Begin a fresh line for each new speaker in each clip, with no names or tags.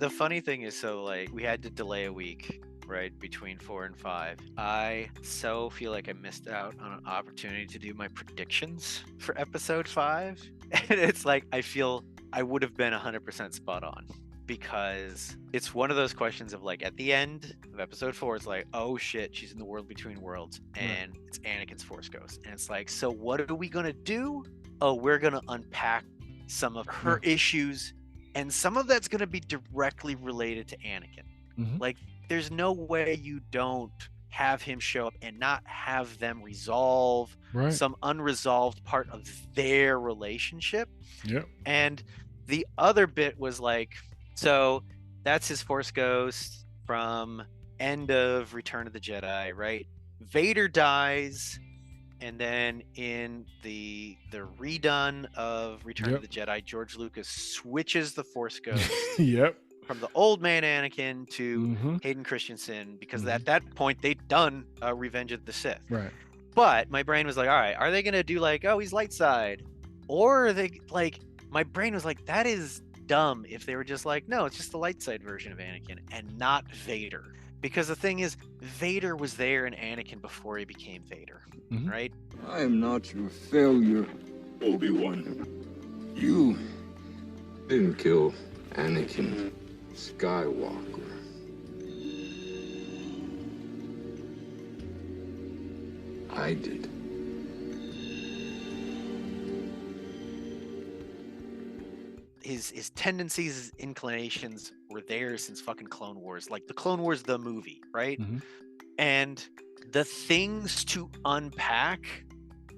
the funny thing is, so like we had to delay a week, right, between 4 and 5. I so feel like I missed out on an opportunity to do my predictions for episode 5. And it's like I feel I would have been 100% spot on, because it's one of those questions of like at the end of episode 4, it's like, oh shit, she's in the world between worlds, and it's Anakin's Force Ghost. And it's like, so what are we gonna do? Oh, we're gonna unpack some of her issues, and some of that's gonna be directly related to Anakin. Like, there's no way you don't have him show up and not have them resolve some unresolved part of their relationship. And the other bit was like, so that's his Force Ghost from end of Return of the Jedi, right? Vader dies, and then in the redone of Return of the Jedi, George Lucas switches the Force Ghost from the old man Anakin to Hayden Christensen, because at that point they'd done Revenge of the Sith. But my brain was like, all right, are they gonna do like, oh, he's light side? Or are they like, my brain was like, that is dumb if they were just like, no, it's just the light side version of Anakin and not Vader. Because the thing is, Vader was there in Anakin before he became Vader, right?
I am not your failure, Obi-Wan. You didn't kill Anakin Skywalker. I did.
His tendencies, his inclinations were there since fucking Clone Wars, like the Clone Wars the movie, right? And the things to unpack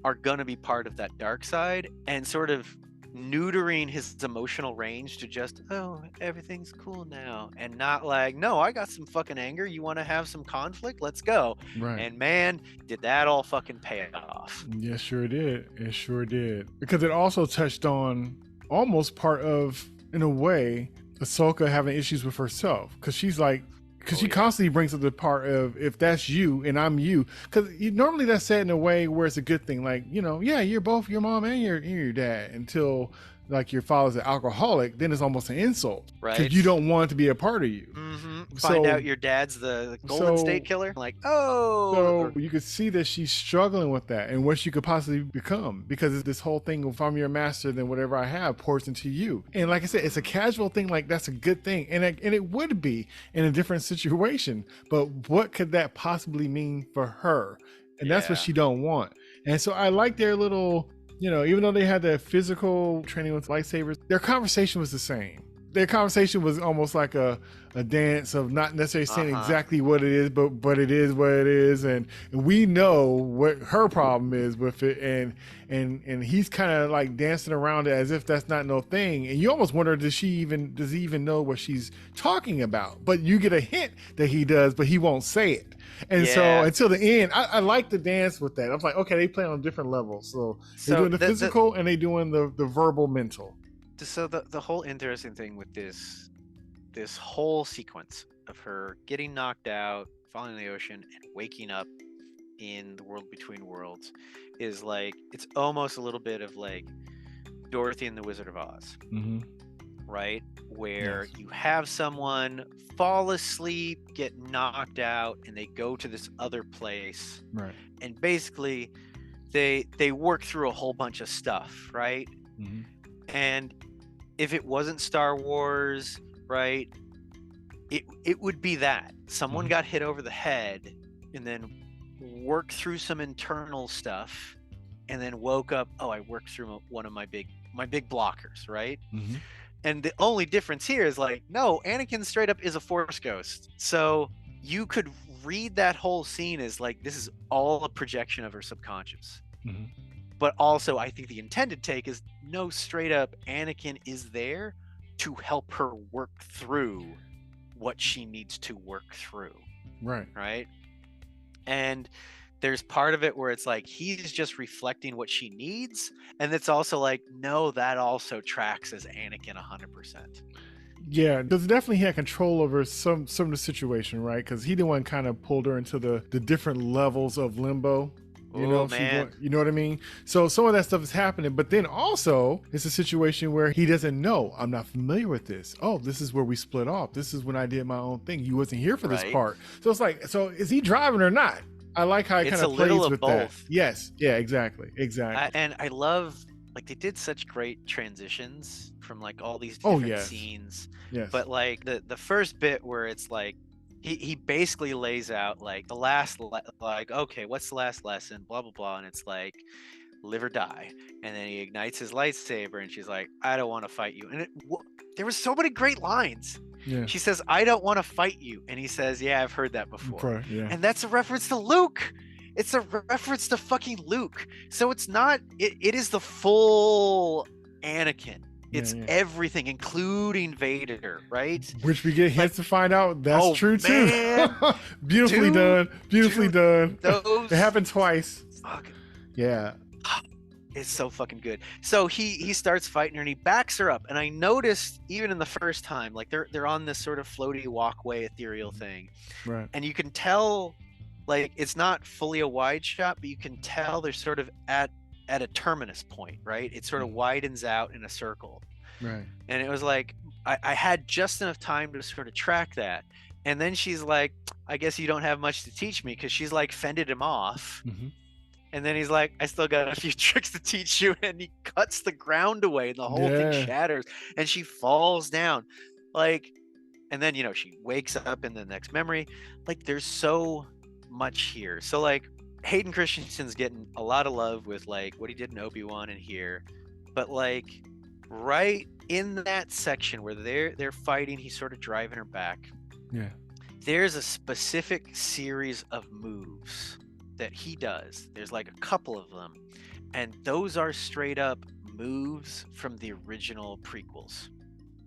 are gonna be part of that dark side, and sort of neutering his emotional range to just, oh, everything's cool now, and not like, no, I got some fucking anger, you want to have some conflict, let's go. And man, did that all fucking pay off.
Yes, sure did. It sure did, because it also touched on almost part of, in a way, Ahsoka having issues with herself, because she's like, because she constantly brings up the part of, if that's you and I'm you, because normally that's said in a way where it's a good thing, like, you know, yeah, you're both your mom and your dad, until like your father's an alcoholic, then it's almost an insult,
right?
Because you don't want it to be a part of you.
Find out your dad's the Golden State Killer, like, oh.
So you could see that she's struggling with that and what she could possibly become, because it's this whole thing, if I'm your master, then whatever I have pours into you. And like I said, it's a casual thing, like that's a good thing, and it would be in a different situation, but what could that possibly mean for her? And that's what she don't want. And so I like their little, you know, even though they had that physical training with lightsabers, their conversation was the same. Their conversation was almost like a dance of not necessarily saying exactly what it is, but it is what it is, and we know what her problem is with it, and he's kind of like dancing around it as if that's not no thing, and you almost wonder, does he even know what she's talking about? But you get a hint that he does, but he won't say it. And so until the end, I like the dance with that. I was like, okay, they play on different levels. So they're doing the physical and they doing the verbal mental.
So the whole interesting thing with this whole sequence of her getting knocked out, falling in the ocean, and waking up in the world between worlds is like, it's almost a little bit of like Dorothy and the Wizard of Oz. Right? Where you have someone fall asleep, get knocked out, and they go to this other place.
Right.
And basically they work through a whole bunch of stuff, right? And if it wasn't Star Wars, right, it would be that. Someone got hit over the head and then worked through some internal stuff and then woke up, oh, I worked through one of my big blockers, right? And the only difference here is like, no, Anakin straight up is a Force ghost. So you could read that whole scene as like, this is all a projection of her subconscious. But also, I think the intended take is, no, straight up, Anakin is there to help her work through what she needs to work through. Right? And there's part of it where it's like, he's just reflecting what she needs. And it's also like, no, that also tracks as Anakin 100%.
Yeah, because definitely he had control over some of the situation, right? Because he the one kind of pulled her into the different levels of limbo. You
Oh
know,
man.
you know what I mean? So some of that stuff is happening, but then also it's a situation where he doesn't know. I'm not familiar with this. Oh, this is where we split off. This is when I did my own thing. You wasn't here for this
Right.
part. So it's like, so is he driving or not? I like how it
It's
kind
a
of
little
plays
of
with that.
both.
Yes. Yeah, exactly.
And I love, like, they did such great transitions from like all these
Oh,
different
yes.
scenes.
Yes.
But like the first bit where it's like he basically lays out like the last like, okay, what's the last lesson, blah blah blah, and it's like live or die, and then he ignites his lightsaber and she's like, I don't want to fight you, and there was so many great lines.
Yeah.
She says, I don't want to fight you, and he says, yeah, I've heard that before.
Yeah.
And that's a reference to Luke. It's a reference to fucking Luke. So it's not, it is the full Anakin. It's everything, inclling Vader, right?
Which we get hints to find out that's true too.
Man.
Beautifully done. Beautifully done.
Those
it happened twice.
Fucking,
yeah.
It's so fucking good. So he starts fighting her and he backs her up. And I noticed even in the first time, like they're on this sort of floaty walkway ethereal thing.
Right.
And you can tell, like, it's not fully a wide shot, but you can tell they're sort of at a terminus point, right? It sort of widens out in a circle.
Right.
And it was like, I had just enough time to sort of track that. And then she's like, I guess you don't have much to teach me, because she's like fended him off.
Mm-hmm.
And then he's like, I still got a few tricks to teach you. And he cuts the ground away and the whole thing shatters and she falls down. Like, and then, you know, she wakes up in the next memory. Like, there's so much here. So like Hayden Christensen's getting a lot of love with like what he did in Obi-Wan and here. But like right in that section where they're fighting, he's sort of driving her back.
Yeah.
There's a specific series of moves that he does. There's like a couple of them, and those are straight up moves from the original prequels.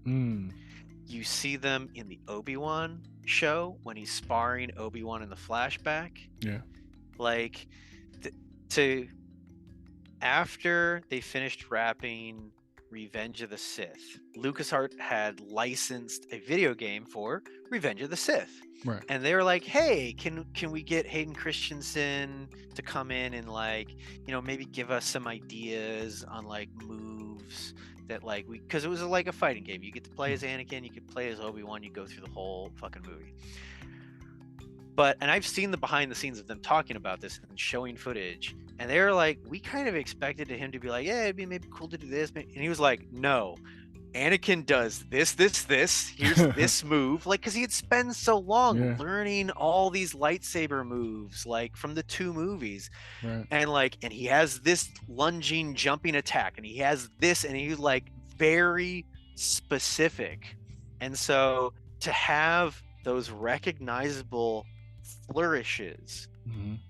You see them in the Obi-Wan show when he's sparring Obi-Wan in the flashback.
Yeah.
Like after they finished wrapping Revenge of the Sith, LucasArts had licensed a video game for Revenge of the Sith.
Right.
And they were like, hey, can we get Hayden Christensen to come in and like, you know, maybe give us some ideas on like moves that like because it was like a fighting game. You get to play as Anakin, you could play as Obi-Wan, you go through the whole fucking movie. And I've seen the behind the scenes of them talking about this and showing footage, and they were like, we kind of expected him to be like, yeah, it'd be maybe cool to do this, and he was like, no, Anakin does this, here's this move, like, because he had spent so long learning all these lightsaber moves, like from the 2 movies, and like, and he has this lunging, jumping attack, and he has this, and he's like very specific, and so to have those recognizable flourishes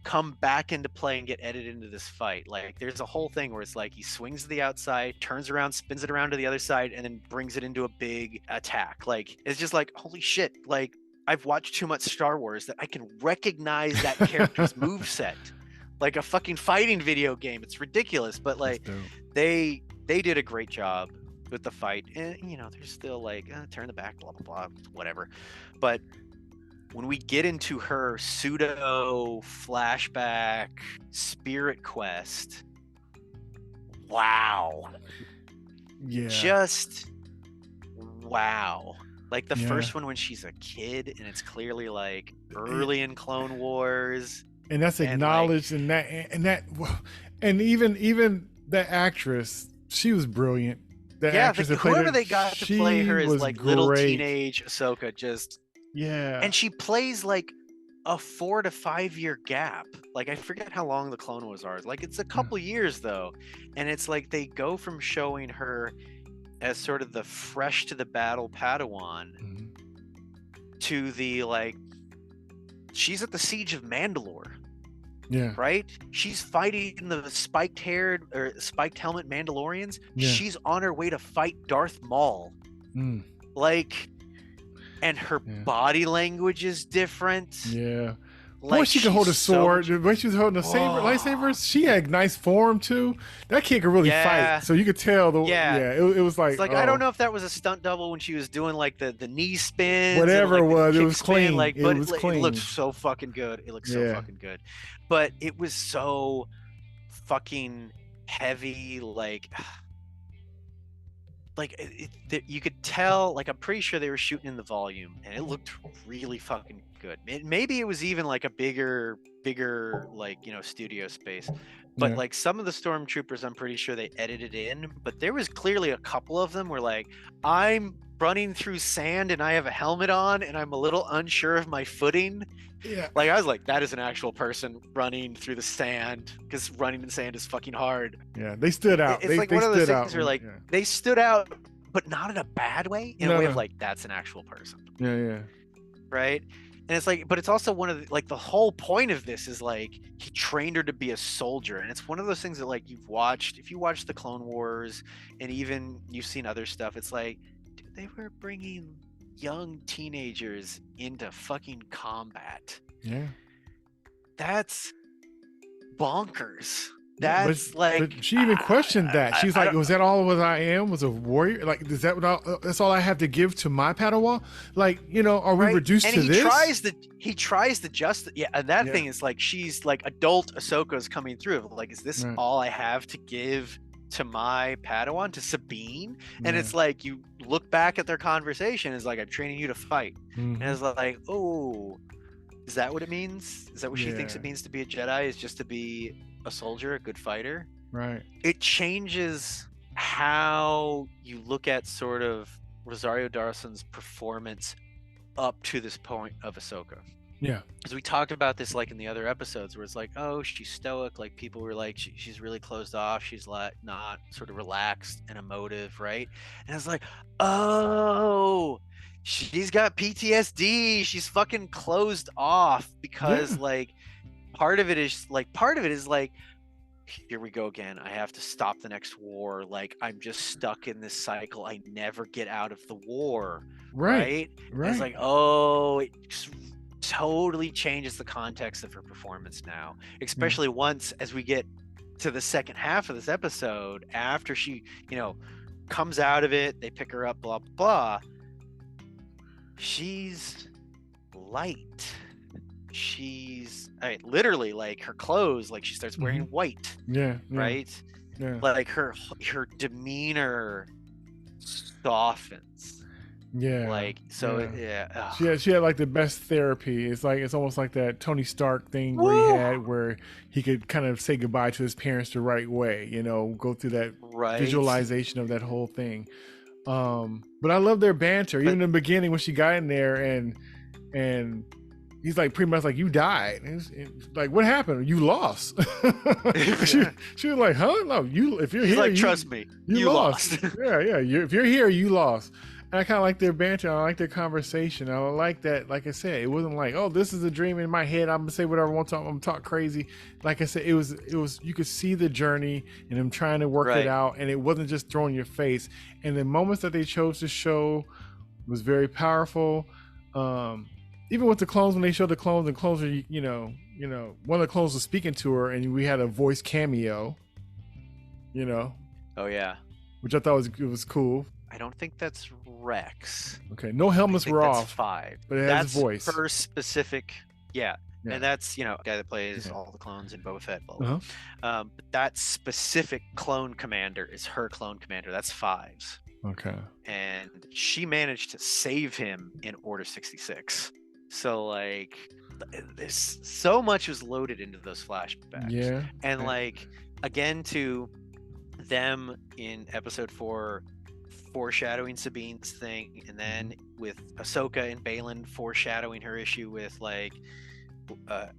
come back into play and get edited into this fight. Like there's a whole thing where it's like he swings to the outside, turns around, spins it around to the other side, and then brings it into a big attack. Like it's just like, holy shit, like I've watched too much Star Wars that I can recognize that character's moveset like a fucking fighting video game. It's ridiculous, but like they did a great job with the fight. And you know, there's still like turn the back, blah blah blah, whatever. But when we get into her pseudo flashback spirit quest, wow.
Yeah.
Just wow. Like the first one when she's a kid and it's clearly like early in Clone Wars.
And that's acknowledged, and even that actress, she was brilliant.
Whoever they got to play her is like little teenage Ahsoka, just and she plays like a 4 to 5 year gap. Like I forget how long the Clone Wars are. Like it's a couple years though, and it's like they go from showing her as sort of the fresh to the battle Padawan to the like she's at the siege of Mandalore.
Yeah.
Right? She's fighting the spiked helmet Mandalorians. Yeah. She's on her way to fight Darth Maul. Like, and her body language is different.
Yeah. Boy, she could hold a
she's
sword. The way she was holding a saber, lightsabers, she had nice form too. That kid could really
Yeah.
fight. So you could tell
Yeah.
it was like,
It's like I don't know if that was a stunt double when she was doing like the knee spins,
whatever
and,
it
like,
was,
the
it
kick
was
spin,
clean.
like,
It
but
was
it
clean.
looked so fucking good. It looked so fucking good, but it was so fucking heavy, you could tell, like, I'm pretty sure they were shooting in the volume and it looked really fucking good. Maybe it was even like a bigger like, studio space, but
Yeah.
like some of the stormtroopers, I'm pretty sure they edited in, but there was clearly a couple of them where, like, I'm running through sand and I have a helmet on and I'm a little unsure of my footing.
Yeah.
Like, I was like, that is an actual person running through the sand, because running in sand is fucking hard.
Yeah, they stood out.
It's like
they
one of those
stood
things
out.
where, like,
Yeah.
they stood out, but not in a bad way, in a way of like, that's an actual person.
Yeah.
Right. And it's like, but it's also one of the, like, the whole point of this is, like, he trained her to be a soldier. And it's one of those things that, like, if you watch the Clone Wars and even you've seen other stuff, it's like, dude, they were bringing young teenagers into fucking combat.
Yeah.
That's bonkers.
Yeah,
That's
but she even questioned that. She's like, was that all what I am? Was a warrior? Like, is that that's all I have to give to my Padawan? Like, are we reduced
and
to this?
He tries to and that thing is like, she's like, adult Ahsoka's coming through. Like, is this all I have to give to my Padawan, to Sabine? And it's like, you look back at their conversation, it's like, I'm training you to fight. And it's like, oh, is that what it means? Is that what she thinks it means to be a Jedi? Is just to be a soldier, a good fighter?
Right.
It changes how you look at sort of Rosario Dawson's performance up to this point of Ahsoka.
Yeah.
Because we talked about this, like, in the other episodes, where it's like, oh, she's stoic. Like, people were like, she's really closed off. She's like not sort of relaxed and emotive, right? And it's like, oh, she's got PTSD. She's fucking closed off because like part of it is like, here we go again. I have to stop the next war. Like, I'm just stuck in this cycle. I never get out of the war. Right. And it's like, oh, it totally changes the context of her performance now, especially once, as we get to the second half of this episode, after she, comes out of it, they pick her up, blah, blah. She's light. She's literally, like, her clothes, like, she starts wearing white. Right. Like, her demeanor softens. Like, so
she had like the best therapy. It's almost like that Tony Stark thing where he had, where he could kind of say goodbye to his parents the right way, go through that visualization of that whole thing. But I love their banter. Even in the beginning when she got in there and he's like, pretty much like, you died. And it's like, what happened? You lost. she was like, huh? No, if you're here,
like, trust me, you lost.
Yeah. If you're here, you lost. And I kind of like their banter. I like their conversation. I like that. Like I said, it wasn't like, oh, this is a dream in my head, I'm gonna say whatever I want to. I'm gonna talk crazy. Like I said, it was. You could see the journey and him trying to work it out, and it wasn't just thrown in your face. And the moments that they chose to show was very powerful. Even with the clones, when they showed the clones, and clones are, one of the clones was speaking to her, and we had a voice cameo.
Oh yeah.
Which I thought was cool.
I don't think that's Rex.
Okay, no helmets were off.
5,
but it has a voice.
Her specific, and that's the guy that plays all the clones in Boba Fett. But that specific clone commander is her clone commander. That's 5's.
Okay. And
she managed to save him in Order 66. So, like, there's so much was loaded into those flashbacks.
Yeah.
And like, again, to them in episode 4 foreshadowing Sabine's thing, and then with Ahsoka and Baylan foreshadowing her issue with, like,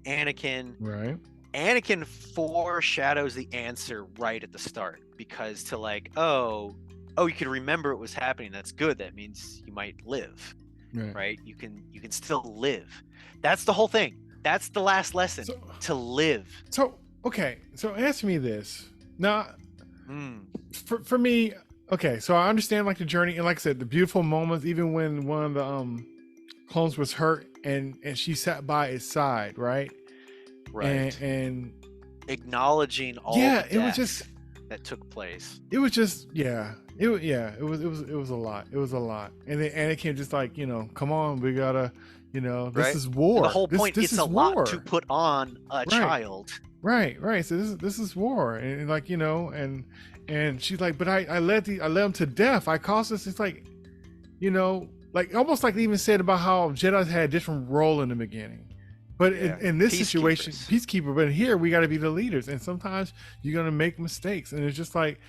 Anakin.
Right.
Anakin foreshadows the answer right at the start, because to, like, oh, you can remember it was happening. That's good. That means you might live. Right? You can still live. That's the whole thing. That's the last lesson. To live.
So okay. So answer me this. Now, for me, okay, so I understand, like, the journey, and like I said, the beautiful moments, even when one of the clones was hurt and she sat by his side, right?
Right.
And
Acknowledging all
yeah,
the
it was
death
just
that took place.
it was just it was a lot. It was a lot. And then Anakin just like, come on, we gotta, this
Right.
is
And
war.
the whole
this
point,
this
it's
is
a lot to
war.
put on a
Right.
child.
Right. So this is war. And like, and she's like, but I led them to death. I caused this. It's like, like almost like they even said about how Jedi had a different role in the beginning. But
Yeah.
in this situation,
Peacekeepers.
peacekeeper, but here we got to be the leaders. And sometimes you're going to make mistakes. And it's just like,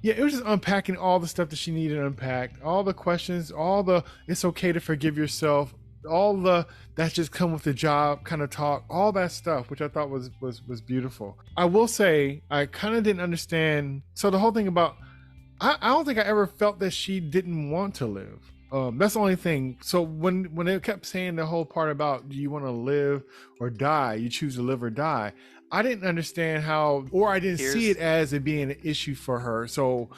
yeah, it was just unpacking all the stuff that she needed unpacked, all the questions, all the it's okay to forgive yourself, all the that's just come with the job kind of talk, all that stuff, which I thought was beautiful. I will say I kind of didn't understand. So the whole thing about I don't think I ever felt that she didn't want to live. That's the only thing. So when they kept saying the whole part about do you want to live or die, you choose to live or die, I didn't understand how, or I didn't see it as it being an issue for her. So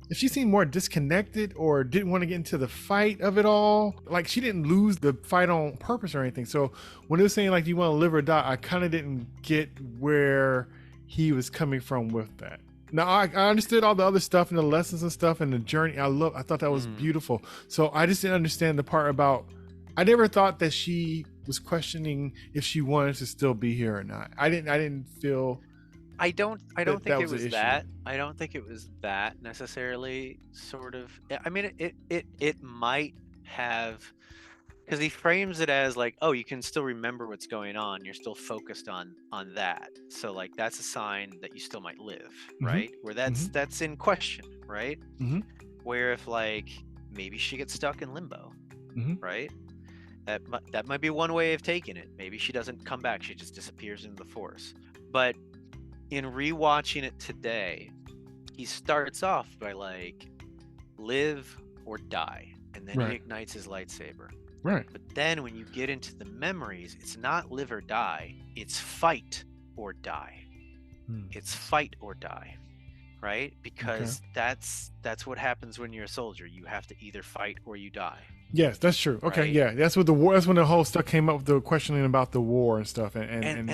if she seemed more disconnected or didn't want to get into the fight of it all, like she didn't lose the fight on purpose or anything. So when it was saying like, do you want to live or die, I kind of didn't get where he was coming from with that. Now I understood all the other stuff and the lessons and stuff and the journey. I thought that was beautiful. So I just didn't understand the part about, I never thought that she was questioning if she wanted to still be here or not. I didn't feel.
I don't think it was that.
Issue.
I don't think it was that necessarily. Sort of. I mean, it might have, because he frames it as like, oh, you can still remember what's going on. You're still focused on that. So like that's a sign that you still might live, right? Where that's in question, right? Where if like maybe she gets stuck in limbo, right? That might be one way of taking it. Maybe she doesn't come back. She just disappears into the Force. But in rewatching it today, he starts off by like, live or die. And then he ignites his lightsaber.
Right.
But then when you get into the memories, it's not live or die. It's fight or die. It's fight or die. Right? Because that's what happens when you're a soldier. You have to either fight or you die.
Yes, that's true. Okay,
right?
Yeah, that's what the war. That's when the whole stuff came up with the questioning about the war and stuff, and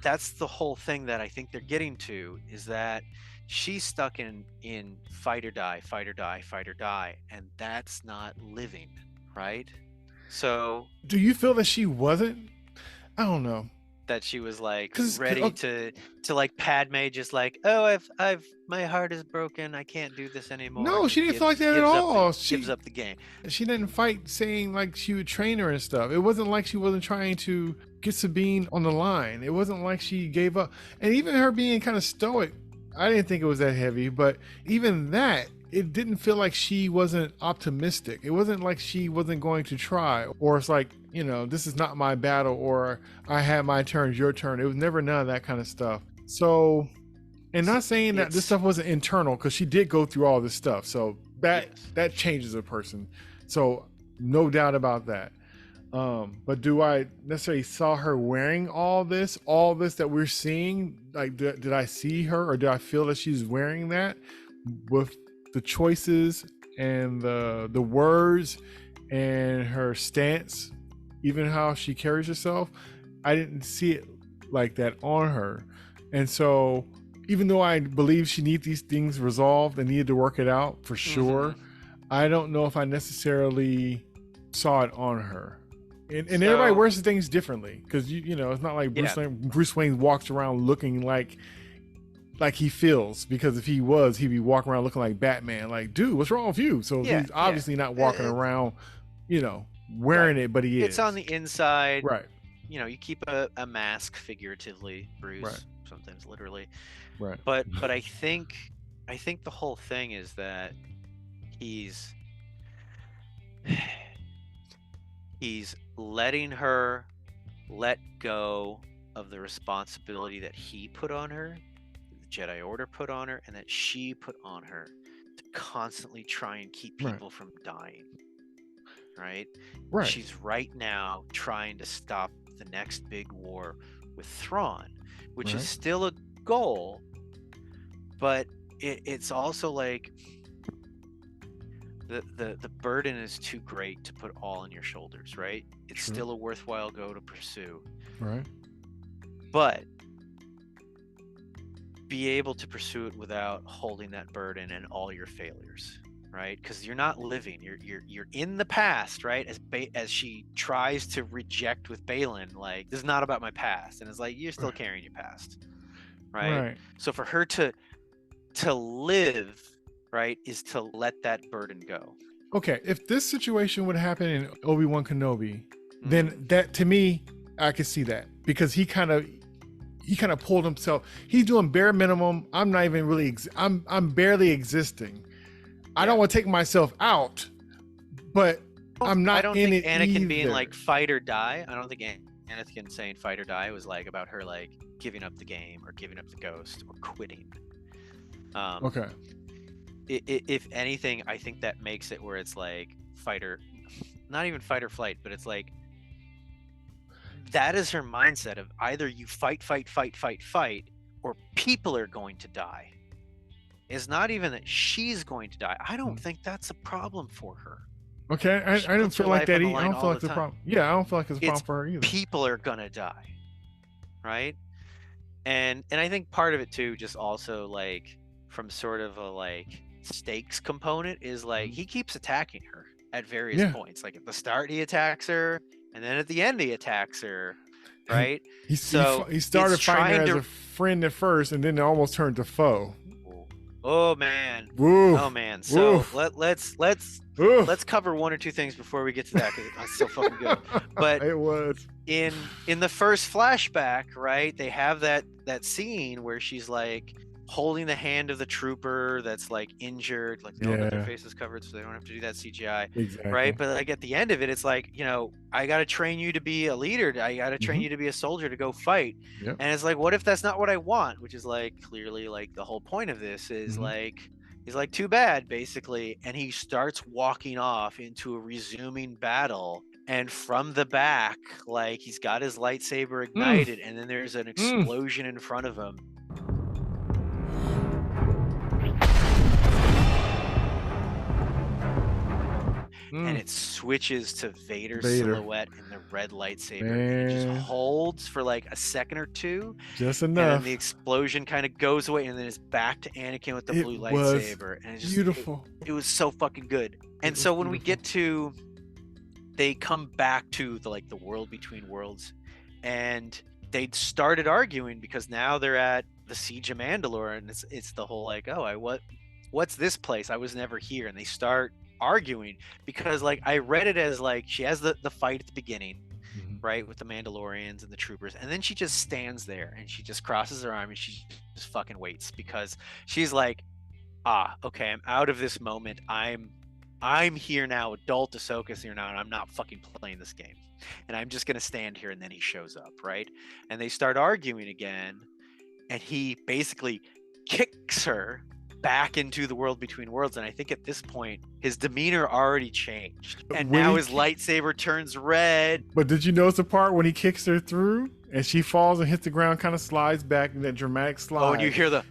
that's the whole thing that I think they're getting to, is that she's stuck in fight or die, fight or die, fight or die, and that's not living, right? So,
do you feel that she wasn't? I don't know.
That she was like ready to like Padme, just like, oh, I've my heart is broken, I can't do this anymore.
No, she didn't feel like that at all. She
gives up the game.
She didn't fight saying like she would train her and stuff. It wasn't like she wasn't trying to get Sabine on the line. It wasn't like she gave up. And even her being kind of stoic, I didn't think it was that heavy, but even that, it didn't feel like she wasn't optimistic. It wasn't like she wasn't going to try, or it's like, this is not my battle, or I had my turn, your turn. It was never none of that kind of stuff. So, and not saying that this stuff wasn't internal, because she did go through all this stuff. So that changes a person. So no doubt about that. But do I necessarily saw her wearing all this that we're seeing? Like, did I see her, or did I feel that she's wearing that with the choices and the words and her stance, even how she carries herself? I didn't see it like that on her. And so even though I believe she needs these things resolved and needed to work it out for sure, I don't know if I necessarily saw it on her. And everybody wears things differently, because it's not like Bruce Wayne walks around looking like he feels, because if he was, he'd be walking around looking like Batman. Like, dude, what's wrong with you? So he's obviously not walking around, wearing it, but he is.
It's on the inside.
Right.
You keep a mask, figuratively, Bruce, sometimes literally.
Right.
But I think the whole thing is that he's letting her let go of the responsibility that he put on her, the Jedi Order put on her, and that she put on her, to constantly try and keep people from dying. Right? She's right now trying to stop the next big war with Thrawn, which is still a goal, but it's also like the burden is too great to put all on your shoulders, right? It's
True.
still a worthwhile goal to pursue,
Right.
but be able to pursue it without holding that burden and all your failures, right? Because you're not living, you're in the past, right? As she tries to reject with Balin, like, this is not about my past, and it's like, you're still carrying your past, right?
Right.
So for her to live, right, is to let that burden go.
Okay, if this situation would happen in Obi-Wan Kenobi, then that, to me, I could see that, because he kind of pulled himself. He's doing bare minimum. I'm not even really. I'm barely existing. I don't want to take myself out, but I'm not.
I don't
in
think
it
Anakin
either.
being like fight or die. I don't think Anakin saying fight or die was like about her like giving up the game or giving up the ghost or quitting.
Okay.
If anything, I think that makes it where it's like not even fight or flight, but it's like that is her mindset of either you fight, or people are going to die. It's not even that she's going to die. I don't think that's a problem for her.
Okay, I didn't feel like that. I don't feel like it's a problem. Yeah, I don't feel like it's a problem for her either.
People are gonna die, right? And I think part of it too, just also like from sort of a like stakes component, is like he keeps attacking her at various points. Like at the start he attacks her, and then at the end he attacks her, right?
He started fighting her as a friend at first, and then it almost turned to foe.
Oh man.
Woo.
Oh man. So let's cover one or two things before we get to that, because it's so fucking good. But
it was
in the first flashback, right? They have that scene where she's like holding the hand of the trooper that's like injured, like they all got their faces covered so they don't have to do that CGI.
Exactly.
Right? But like at the end of it, it's like, you know, I got to train you to be a leader. I got to train you to be a soldier to go fight.
Yep.
And it's like, what if that's not what I want? Which is like clearly like the whole point of this is like, he's like, too bad, basically. And he starts walking off into a resuming battle. And from the back, like he's got his lightsaber ignited, and then there's an explosion in front of him. And it switches to Vader's silhouette in the red lightsaber. And it just holds for like a second or two.
Just enough.
And then the explosion kind of goes away, and then it's back to Anakin with the blue lightsaber. And it's just
beautiful.
It was so fucking good. And so when we get to, they come back to the world between worlds, and they'd started arguing because now they're at the Siege of Mandalore, and it's the whole like, oh, what's this place? I was never here. And they start arguing because like I read it as like she has the fight at the beginning, right, with the Mandalorians and the troopers, and then she just stands there and she just crosses her arm and she just fucking waits, because she's like, okay, I'm out of this moment. I'm here now. Adult Ahsoka's here now, and I'm not fucking playing this game, and I'm just gonna stand here. And then he shows up, right, and they start arguing again, and he basically kicks her back into the world between worlds. And I think at this point his demeanor already changed, and now his lightsaber turns red.
But did you notice the part when he kicks her through and she falls and hits the ground, kind of slides back in that dramatic slide?
Oh, and you hear the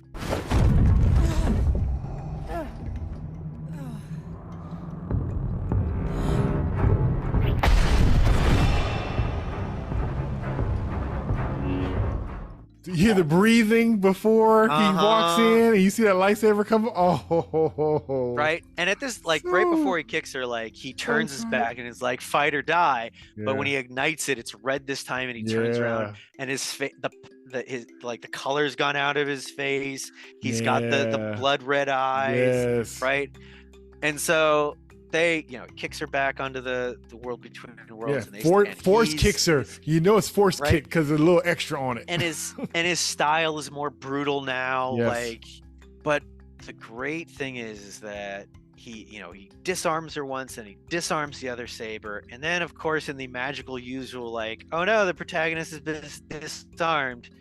you hear the breathing before he walks in, and you see that lightsaber come. Oh,
right. And at this, like, right before he kicks her, like, he turns his back and is like, fight or die. But when he ignites it, it's red this time, and he turns around, and his face, his like the color's gone out of his face. He's got the blood red eyes, right? And so they, kicks her back onto the world between the worlds.
And force kicks her. You know it's force kick because there's a little extra on it.
And his style is more brutal now. Like, but the great thing is that he disarms her once, and he disarms the other saber, and then of course in the magical usual, like, oh no, the protagonist has been disarmed.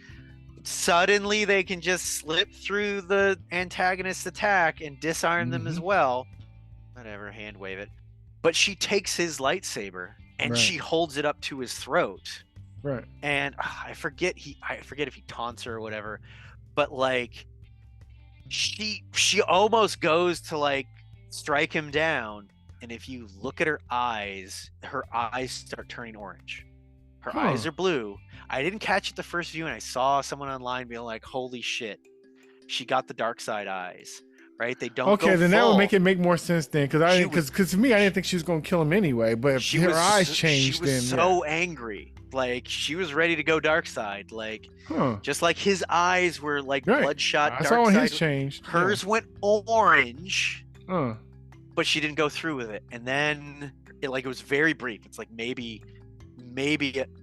Suddenly they can just slip through the antagonist's attack and disarm them as well. Whatever, hand wave it. But she takes his lightsaber and she holds it up to his throat.
Right.
And I forget if he taunts her or whatever, but like she almost goes to like strike him down, and if you look at her eyes start turning orange. Her eyes are blue. I didn't catch it the first view, and I saw someone online being like, holy shit, she got the dark side eyes, right? They don't go
then
full.
that would make more sense then, because to me, I didn't think she was going to kill him anyway, but if her eyes changed,
she was so angry. Like, she was ready to go dark side, like just like his eyes were like bloodshot dark
saw when
side.
His changed.
Hers went orange, but she didn't go through with it. And then it was very brief. It's like maybe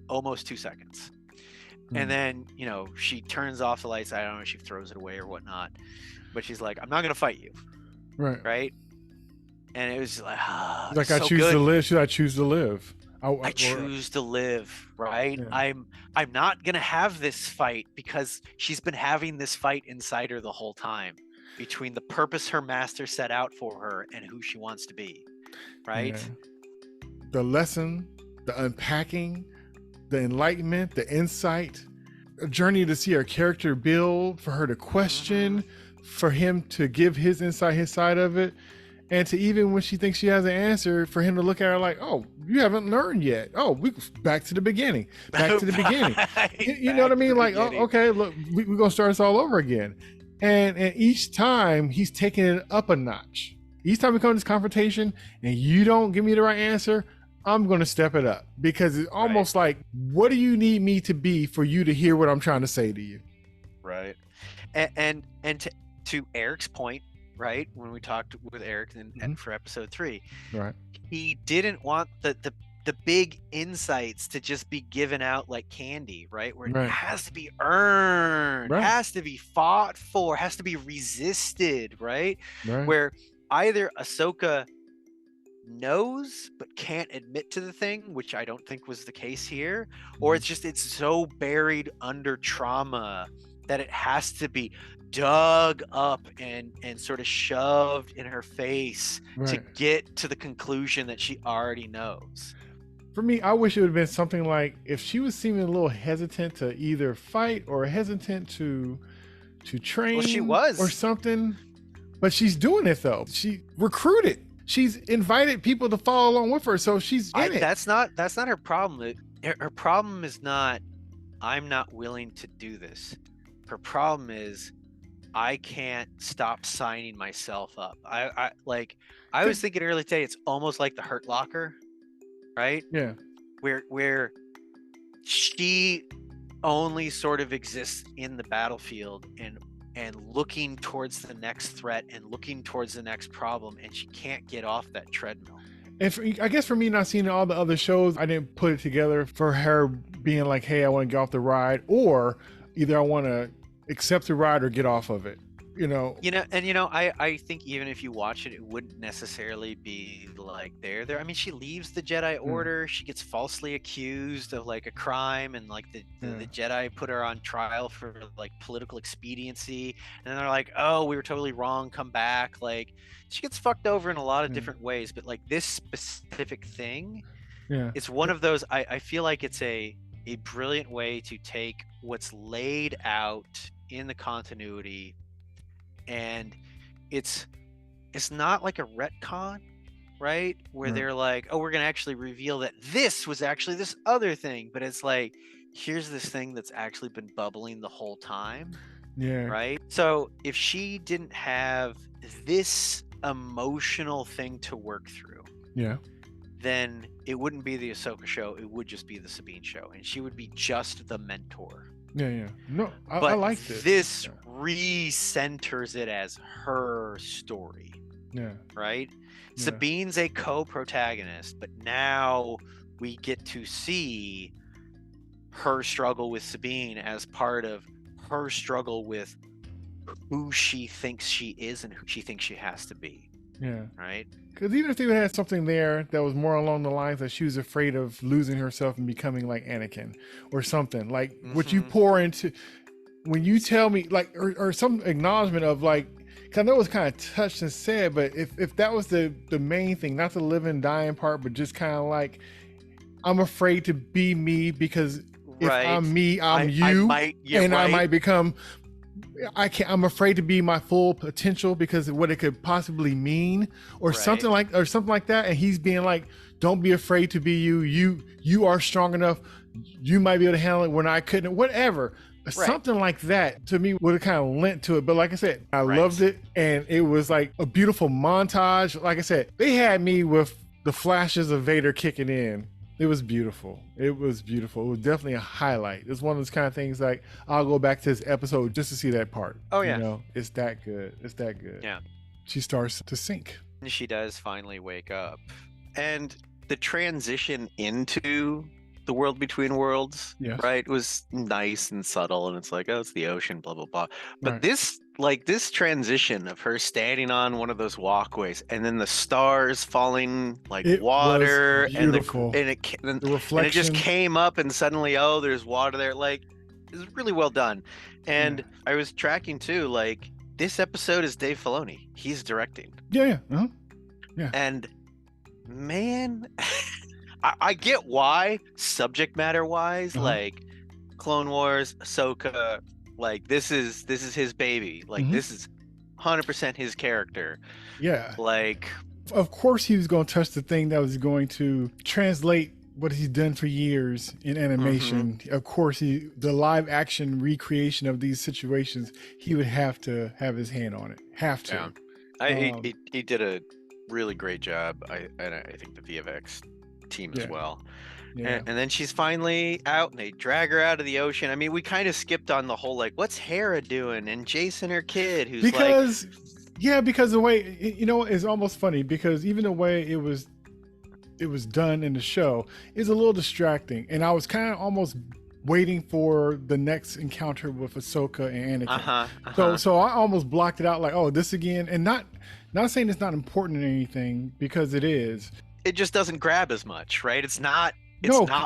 almost 2 seconds. And then, she turns off the lights. I don't know if she throws it away or whatnot, but she's like, I'm not going to fight you. Right. And it was like,
like, I choose to live. Should I choose to live?
I choose to live. Right. Yeah. I'm not going to have this fight, because she's been having this fight inside her the whole time between the purpose her master set out for her and who she wants to be. Right.
Yeah. The lesson, the unpacking, the enlightenment, the insight, a journey to see her character build, for her to question, for him to give his insight, his side of it, and to, even when she thinks she has an answer, for him to look at her like, oh, you haven't learned yet. Oh, we back to the beginning. You know what I mean? Like, oh, okay, look, we're going to start this all over again. And each time he's taking it up a notch. Each time we come to this confrontation and you don't give me the right answer, I'm going to step it up, because it's almost like, what do you need me to be for you to hear what I'm trying to say to you?
Right. And to Eric's point, right, when we talked with Eric and for episode 3,
right,
he didn't want the big insights to just be given out like candy, right, where it has to be earned, has to be fought for, has to be resisted, right? Where either Ahsoka knows but can't admit to the thing, which I don't think was the case here, or it's so buried under trauma that it has to be dug up and sort of shoved in her face to get to the conclusion that she already knows.
For me, I wish it would have been something like, if she was seeming a little hesitant to either fight or hesitant to train,
she was,
or something, but she's doing it though. She recruited. She's invited people to follow along with her, so she's in it.
That's not her problem. Her problem is not, I'm not willing to do this. Her problem is, I can't stop signing myself up. I was thinking earlier today, it's almost like the Hurt Locker, right?
Yeah.
Where she only sort of exists in the battlefield and looking towards the next threat and looking towards the next problem, and she can't get off that treadmill.
And I guess for me, not seeing all the other shows, I didn't put it together for her being like, hey, I want to get off the ride, or either I want to accept the ride or get off of it.
I think even if you watch it, it wouldn't necessarily be like there. I mean, she leaves the Jedi Order. She gets falsely accused of like a crime, and like the Jedi put her on trial for like political expediency. And then they're like, oh, we were totally wrong. Come back. Like, she gets fucked over in a lot of different ways. But like this specific thing, it's one of those. I feel like it's a brilliant way to take what's laid out in the continuity. And it's not like a retcon, right? Where they're like, oh, we're going to actually reveal that this was actually this other thing. But it's like, here's this thing that's actually been bubbling the whole time.
Yeah.
Right. So if she didn't have this emotional thing to work through, then it wouldn't be the Ahsoka show. It would just be the Sabine show. And she would be just the mentor.
Yeah. No, I like this.
This re-centers it as her story.
Yeah.
Right? Yeah. Sabine's a co-protagonist, but now we get to see her struggle with Sabine as part of her struggle with who she thinks she is and who she thinks she has to be.
Yeah.
Right?
Because even if they had something there that was more along the lines that she was afraid of losing herself and becoming like Anakin or something, like what you pour into, when you tell me, like, or some acknowledgement of like, because I know it was kind of touched and said, but if that was the main thing, not the live and dying part, but just kind of like, I'm afraid to be me because if I'm me, I'm you, I might become I'm afraid to be my full potential because of what it could possibly mean, or
Right.
something like that. And he's being like, don't be afraid to be you. You are strong enough. You might be able to handle it when I couldn't, whatever. Something like that to me would have kind of lent to it. But like I said, I loved it. And it was like a beautiful montage. Like I said, they had me with the flashes of Vader kicking in. It was beautiful. It was beautiful. It was definitely a highlight. It's one of those kind of things like I'll go back to this episode just to see that part.
Oh yeah.
You know, it's that good. It's that good.
Yeah.
She starts to sink.
She does finally wake up. And the transition into the world between worlds, right, was nice and subtle. And it's like, oh, it's the ocean, blah, blah, blah. But this transition of her standing on one of those walkways and then the stars falling like water and the reflection. And it just came up and suddenly, oh, there's water there. Like, it's really well done. And I was tracking too, like, this episode is Dave Filoni. He's directing.
Yeah.
And man, I get why, subject matter wise, like Clone Wars, Ahsoka, like this is his baby. Like this is 100% his character.
Yeah.
Like,
of course he was going to touch the thing that was going to translate what he's done for years in animation. Of course, the live action recreation of these situations, he would have to have his hand on it. Have to.
Yeah. He did a really great job. I think the VFX team as well. Yeah. And then she's finally out and they drag her out of the ocean. I mean, we kind of skipped on the whole, like, what's Hera doing? And Jason, her kid, who's because
the way, you know, it's almost funny because even the way it was done in the show is a little distracting. And I was kind of almost waiting for the next encounter with Ahsoka and Anakin. So I almost blocked it out like, oh, this again. And not saying it's not important or anything, because it is.
It just doesn't grab as much, right? It's not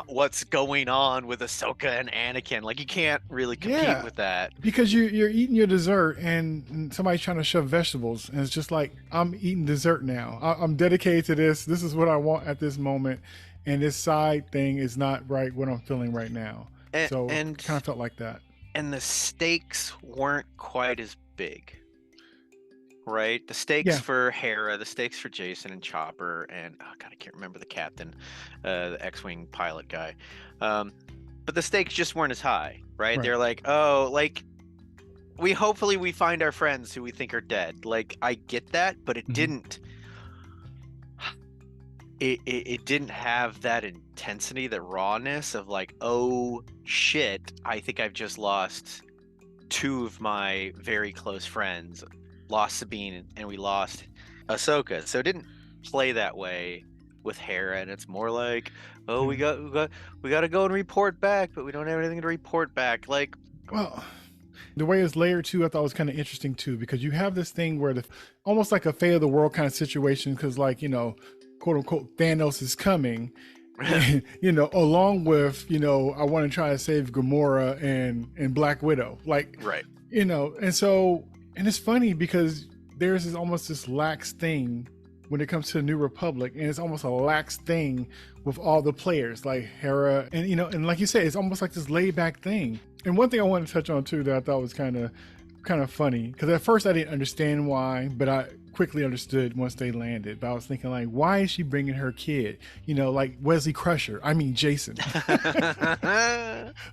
what's going on with Ahsoka and Anakin. Like, you can't really compete with that.
Because you're eating your dessert and somebody's trying to shove vegetables. And it's just like, I'm eating dessert now. I'm dedicated to this. This is what I want at this moment. And this side thing is not right what I'm feeling right now. So it kind of felt like that.
And the stakes weren't quite as big. Right, the stakes for Hera, the stakes for Jason and Chopper, and I can't remember the captain, the X-wing pilot guy. But the stakes just weren't as high, right? They're like, oh, like we find our friends who we think are dead. Like, I get that, but it didn't. It didn't have that intensity, the rawness of like, oh shit, I think I've just lost two of my very close friends. Lost Sabine and we lost Ahsoka. So it didn't play that way with Hera, and it's more like, oh, we got to go and report back, but we don't have anything to report back. Like,
well, the way it's layered too, I thought was kind of interesting too, because you have this thing where almost like a fate of the world kind of situation, because, like, you know, quote unquote, Thanos is coming. You know, along with, you know, I want to try to save Gamora and Black Widow, like, you know, and it's funny because there's almost this lax thing when it comes to the New Republic, and it's almost a lax thing with all the players like Hera, and, you know, and like you said, it's almost like this laid back thing. And one thing I wanted to touch on too that I thought was kind of funny, because at first I didn't understand why, but I quickly understood once they landed. But I was thinking, like, why is she bringing her kid? You know, like Wesley Crusher. I mean, Jason.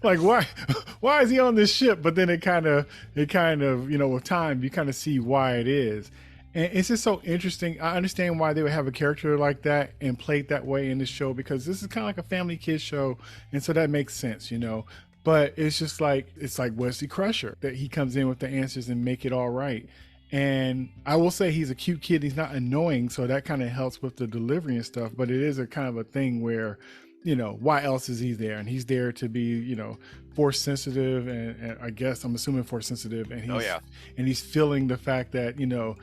Like, why is he on this ship? But then it kind of, you know, with time, you kind of see why it is. And it's just so interesting. I understand why they would have a character like that and played that way in this show, because this is kind of like a family kid show. And so that makes sense, you know. But it's just like, it's like Wesley Crusher, that he comes in with the answers and make it all right. And I will say he's a cute kid. He's not annoying. So that kind of helps with the delivery and stuff. But it is a kind of a thing where, you know, why else is he there? And he's there to be, you know, force sensitive. And I guess I'm assuming force sensitive. And he's feeling the fact that, you know,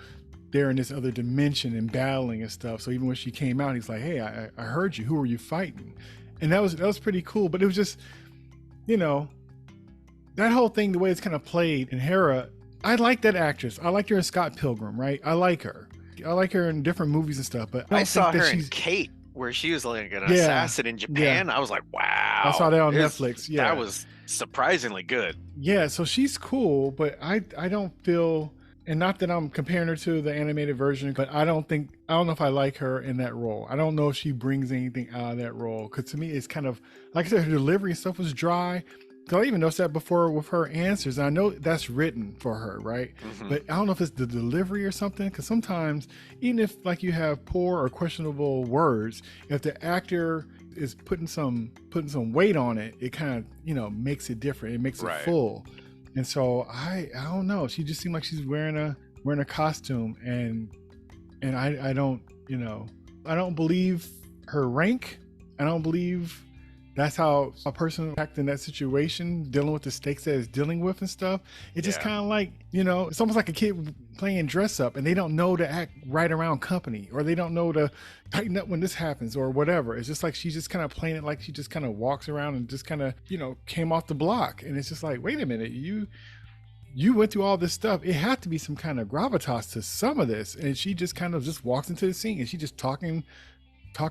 they're in this other dimension and battling and stuff. So even when she came out, he's like, hey, I heard you. Who were you fighting? And that was pretty cool. But it was just, you know, that whole thing, the way it's kind of played. And Hera, I like that actress. I liked her in Scott Pilgrim, right? I like her. I like her in different movies and stuff. But
I saw her in Kate, where she was like an assassin in Japan. I was like, wow.
I saw that on Netflix. Yeah,
that was surprisingly good.
Yeah, so she's cool, but I don't feel, and not that I'm comparing her to the animated version, but I don't know if I like her in that role. I don't know if she brings anything out of that role, because to me it's kind of, like I said, her delivery and stuff was dry. 'Cause I even noticed that before with her answers. And I know that's written for her, right? But I don't know if it's the delivery or something, because sometimes, even if like you have poor or questionable words, if the actor is putting some weight on it, it kind of, makes it different. It makes it full. And so I don't know. She just seemed like she's wearing a costume, and I don't, I don't believe her rank. I don't believe that's how a person act in that situation, dealing with the stakes that it's dealing with and stuff. It's just kind of like, it's almost like a kid playing dress up, and they don't know to act right around company, or they don't know to tighten up when this happens or whatever. It's just like she's just kind of playing it like she just kind of walks around and just kind of, came off the block. And it's just like, wait a minute, you went through all this stuff. It had to be some kind of gravitas to some of this. And she just kind of just walks into the scene, and she just talking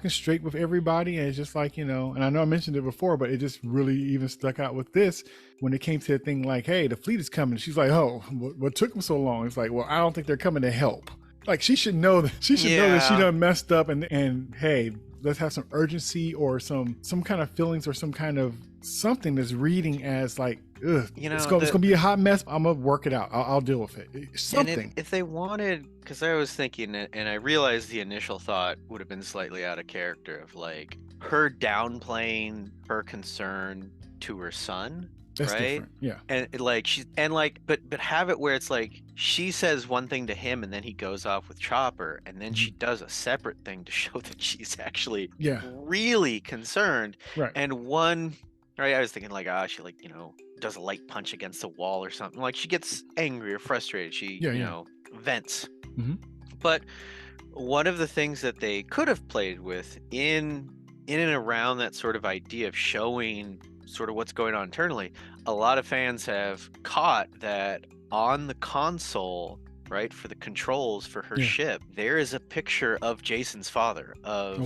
straight with everybody. And it's just like, and I know I mentioned it before, but it just really even stuck out with this when it came to a thing like, hey, the fleet is coming. She's like, oh, what took them so long? It's like, well, I don't think they're coming to help. Like, she should know that she done messed up, and hey, let's have some urgency or some kind of feelings or some kind of something that's reading as like, ugh, it's gonna be a hot mess. I'm gonna work it out. I'll deal with it. Something.
And if they wanted, because I was thinking, and I realized the initial thought would have been slightly out of character, of like her downplaying her concern to her son.
That's
right?
Different. Yeah.
And like but have it where it's like she says one thing to him, and then he goes off with Chopper, and then she does a separate thing to show that she's actually really concerned.
Right.
And I was thinking like, she like, does a light punch against the wall or something. Like, she gets angry or frustrated. She vents. But one of the things that they could have played with in and around that sort of idea of showing sort of what's going on internally, a lot of fans have caught that on the console, right, for the controls for her ship, there is a picture of Jason's father, of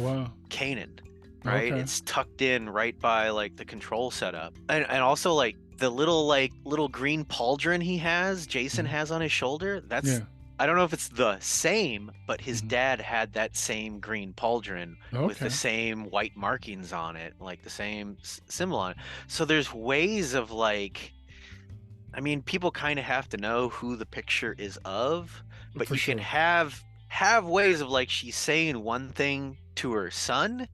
Kanan, right? Okay. It's tucked in right by like the control setup, and also like the little green pauldron Jason has on his shoulder. That's I don't know if it's the same, but his dad had that same green pauldron with the same white markings on it, like the same symbol on it. So there's ways of like, I mean, people kind of have to know who the picture is of, but you can have ways of like, she's saying one thing to her son,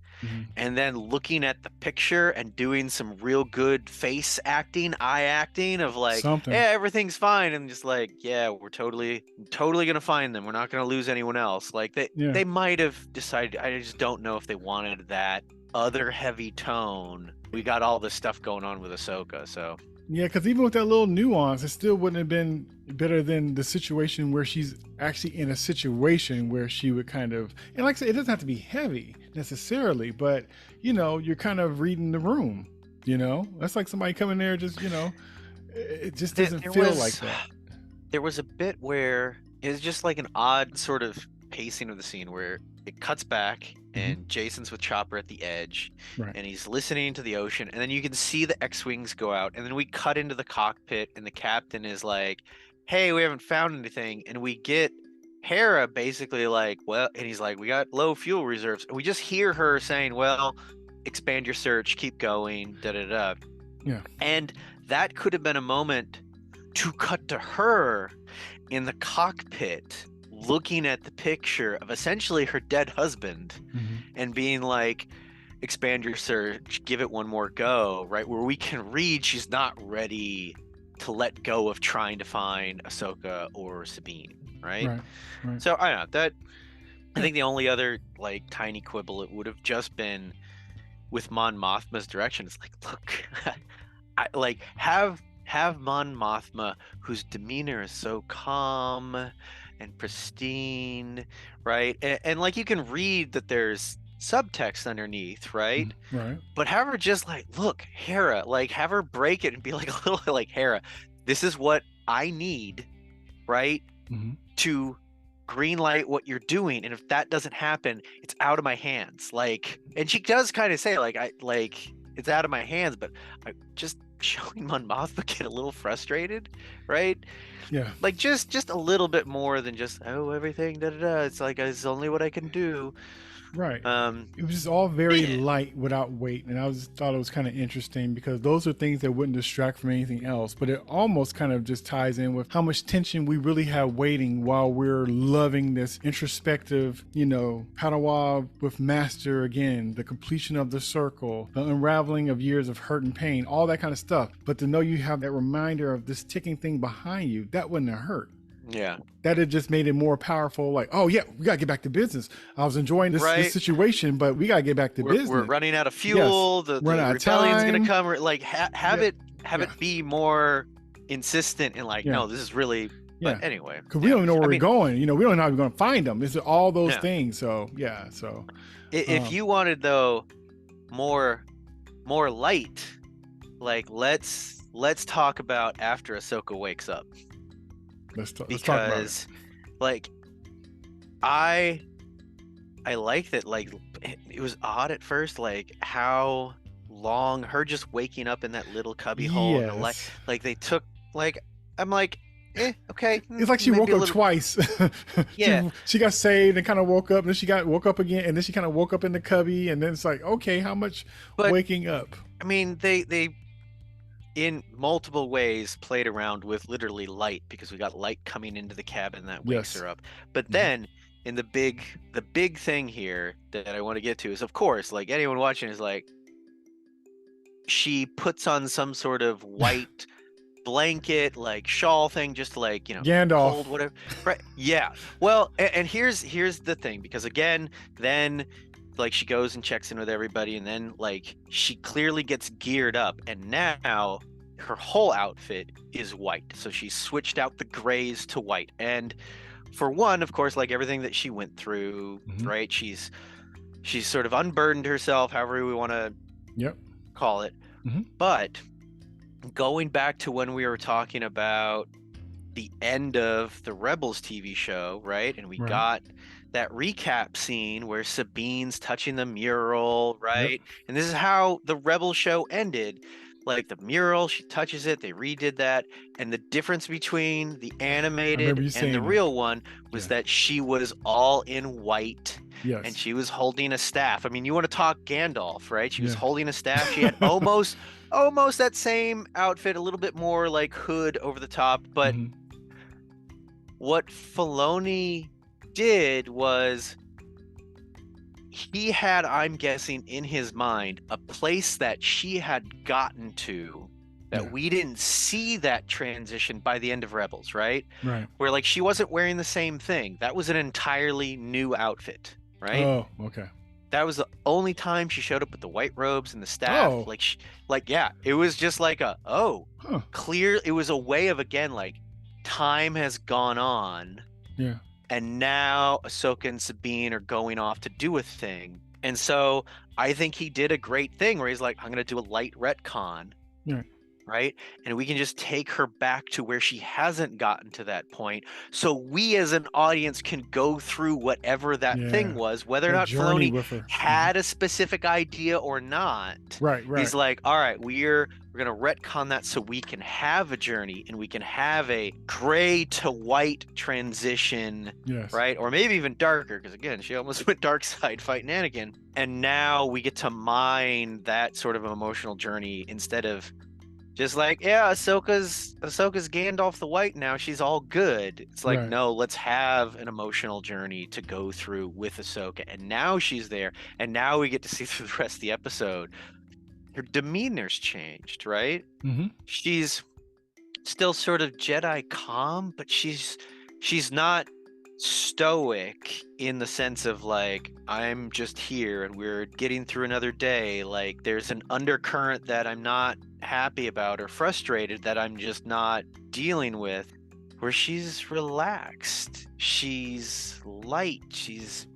and then looking at the picture and doing some real good face acting, eye acting of like, yeah, everything's fine, and just like, yeah, we're totally gonna find them, we're not gonna lose anyone else. Like they might have decided, I just don't know if they wanted that other heavy tone. We got all this stuff going on with Ahsoka, so
yeah, because even with that little nuance, it still wouldn't have been better than the situation where she's actually in a situation where she would kind of, and like I said, it doesn't have to be heavy necessarily, but you're kind of reading the room. That's like somebody coming there, just it just doesn't feel like that.
There was a bit where it's just like an odd sort of pacing of the scene where it cuts back and Jason's with Chopper at the edge, and he's listening to the ocean, and then you can see the X-Wings go out, and then we cut into the cockpit, and the captain is like, hey, we haven't found anything, and we get Hera basically like, well, and he's like, we got low fuel reserves, and we just hear her saying, well, expand your search, keep going, da-da-da.
Yeah.
And that could have been a moment to cut to her in the cockpit looking at the picture of essentially her dead husband and being like, expand your search, give it one more go, right? Where we can read she's not ready to let go of trying to find Ahsoka or Sabine, right? So I don't know, that I think the only other like tiny quibble, it would have just been with Mon Mothma's direction. It's like, look, I like have Mon Mothma, whose demeanor is so calm and pristine, right? And like, you can read that there's subtext underneath, right? But have her just like, look, Hera, like, have her break it and be like a little like, Hera, this is what I need, right? To green light what you're doing, and if that doesn't happen, it's out of my hands. Like, and she does kind of say like, it's out of my hands, but I just showing Mon Mothma get a little frustrated, right?
Yeah.
Like just a little bit more than just, oh, everything da da da. It's like it's only what I can do.
Right.
Um,
It was just all very
yeah.
light without weight. And I just thought it was kind of interesting because those are things that wouldn't distract from anything else. But it almost kind of just ties in with how much tension we really have waiting while we're loving this introspective, Padawan with Master again, the completion of the circle, the unraveling of years of hurt and pain, all that kind of stuff. But to know you have that reminder of this ticking thing behind you, that wouldn't have hurt.
Yeah.
That had just made it more powerful. Like, oh yeah, we gotta get back to business. I was enjoying this situation, but we gotta get back to business.
We're running out of fuel.
Yes.
The
Running out of
rebellion's
time.
gonna come. Like have it be more insistent and like,
Yeah.
no, this is really.
Yeah.
But anyway,
Because we don't even know where we're going. We don't know how we're going to find them. It's all those things. So yeah. So
if you wanted though more light, like let's talk about after Ahsoka wakes up.
Let's talk about it.
Like I like that. Like it was odd at first, like how long her just waking up in that little cubby hole. And the light, like they took like I'm like. Okay.
It's like she woke up twice.
Yeah.
she got saved and kind of woke up, and then she woke up again, and then she kind of woke up in the cubby, and then it's like, okay, how much waking up?
I mean, they in multiple ways played around with literally light because we got light coming into the cabin that wakes her up. But then in the big thing here that I want to get to is, of course, like anyone watching is like, she puts on some sort of white blanket, like shawl thing, just like,
Gandalf,
cold, whatever. Right? Yeah. Well, and here's the thing, because again, then like she goes and checks in with everybody, and then like she clearly gets geared up, and now her whole outfit is white. So she's switched out the grays to white. And for one, of course, like everything that she went through, right? She's sort of unburdened herself, however we want to call it. But going back to when we were talking about the end of the Rebels TV show, right? And we got that recap scene where Sabine's touching the mural, right? And this is how the Rebels show ended. Like the mural, she touches it, they redid that. And the difference between the animated and the real one was that she was all in white.
Yes.
And she was holding a staff. I mean, you want to talk Gandalf, right? She was holding a staff. She had almost that same outfit, a little bit more like hood over the top. But what Filoni did was he had, I'm guessing, in his mind, a place that she had gotten to that we didn't see that transition by the end of Rebels, right?
Right.
Where like she wasn't wearing the same thing. That was an entirely new outfit, right?
Oh, okay.
That was the only time she showed up with the white robes and the staff.
Oh.
It was just like clear. It was a way of, again, like time has gone on.
Yeah.
And now Ahsoka and Sabine are going off to do a thing. And so I think he did a great thing where he's like, I'm going to do a light retcon.
Yeah.
Right? And we can just take her back to where she hasn't gotten to that point. So we as an audience can go through whatever that thing was, whether or not Filoni had a specific idea or not.
Right.
He's like, all right, we're going to retcon that so we can have a journey and we can have a gray to white transition, right? Or maybe even darker, because again, she almost went dark side fighting Anakin. And now we get to mine that sort of emotional journey instead of just like, Ahsoka's Gandalf the White now. She's all good. It's like, no, let's have an emotional journey to go through with Ahsoka. And now she's there. And now we get to see through the rest of the episode. Her demeanor's changed, right? She's still sort of Jedi calm, but she's not stoic in the sense of like, I'm just here and we're getting through another day. Like there's an undercurrent that I'm not happy about or frustrated that I'm just not dealing with, where she's relaxed, she's light, she's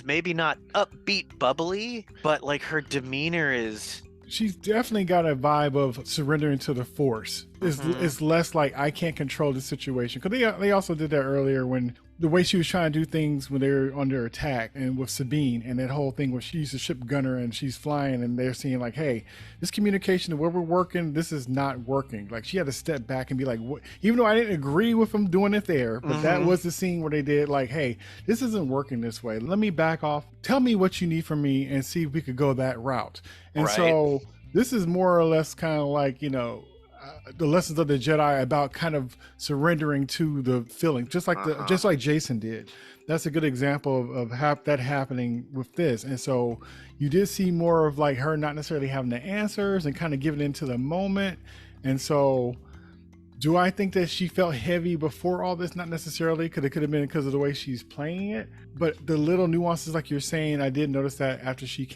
maybe not upbeat bubbly, but like her demeanor is,
she's definitely got a vibe of surrendering to the Force. It's less like I can't control the situation, because they also did that earlier when the way she was trying to do things when they were under attack, and with Sabine and that whole thing where she's a ship gunner and she's flying and they're seeing like, hey, this communication where we're working, this is not working. Like she had to step back and be like, what? Even though I didn't agree with them doing it there, but that was the scene where they did like, hey, this isn't working this way. Let me back off. Tell me what you need from me and see if we could go that route. And so this is more or less kind of like, you know, the lessons of the Jedi about kind of surrendering to the feeling, just like Jason did. That's a good example of that happening with this. And so you did see more of like her not necessarily having the answers and kind of giving into the moment. And so do I think that she felt heavy before all this? Not necessarily, because it could have been because of the way she's playing it. But the little nuances, like you're saying, I did notice that after she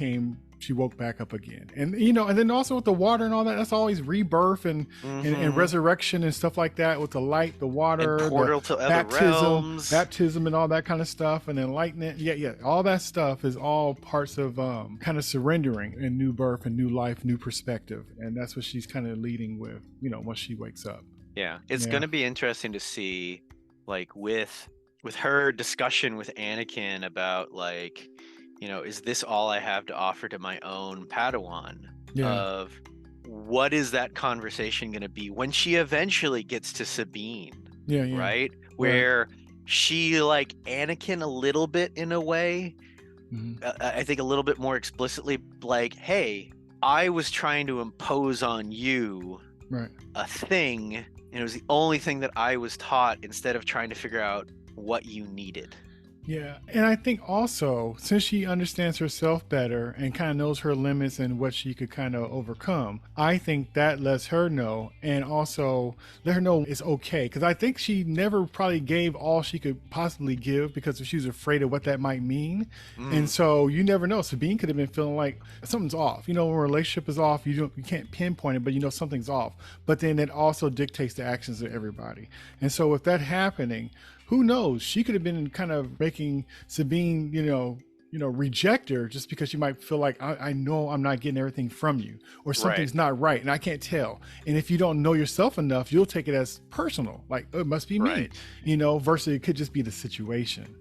woke back up again. And, you know, and then also with the water and all that, that's always rebirth and resurrection and stuff like that with the light, the water,
and portal to other realms.
Baptism and all that kind of stuff, and enlightenment. Yeah. All that stuff is all parts of kind of surrendering and new birth and new life, new perspective. And that's what she's kind of leading with, you know, once she wakes up.
Yeah. It's going to be interesting to see, like, with her discussion with Anakin about, like, you know, is this all I have to offer to my own Padawan? Of what is that conversation going to be when she eventually gets to Sabine? Right? Where she, like Anakin a little bit in a way, I think a little bit more explicitly, like, hey, I was trying to impose on you a thing, and it was the only thing that I was taught, instead of trying to figure out what you needed.
Yeah, and I think also, since she understands herself better and kind of knows her limits and what she could kind of overcome, I think that lets her know, and also let her know it's okay. Because I think she never probably gave all she could possibly give because she was afraid of what that might mean. And so you never know. Sabine could have been feeling like something's off. You know, when a relationship is off, you can't pinpoint it, but you know something's off. But then it also dictates the actions of everybody. And so with that happening, who knows? She could have been kind of making Sabine, you know, reject her just because she might feel like, I know I'm not getting everything from you, or something's not right and I can't tell. And if you don't know yourself enough, you'll take it as personal, like, oh, it must be me, you know, versus it could just be the situation.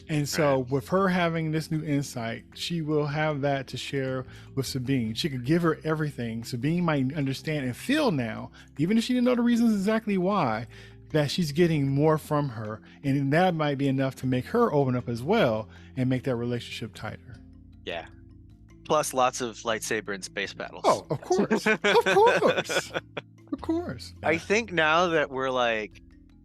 And so with her having this new insight, she will have that to share with Sabine. She could give her everything. Sabine might understand and feel now, even if she didn't know the reasons exactly why, that she's getting more from her, and that might be enough to make her open up as well and make that relationship tighter.
Yeah. Plus lots of lightsaber and space battles.
Oh, of course. Of course.
I think now that we're like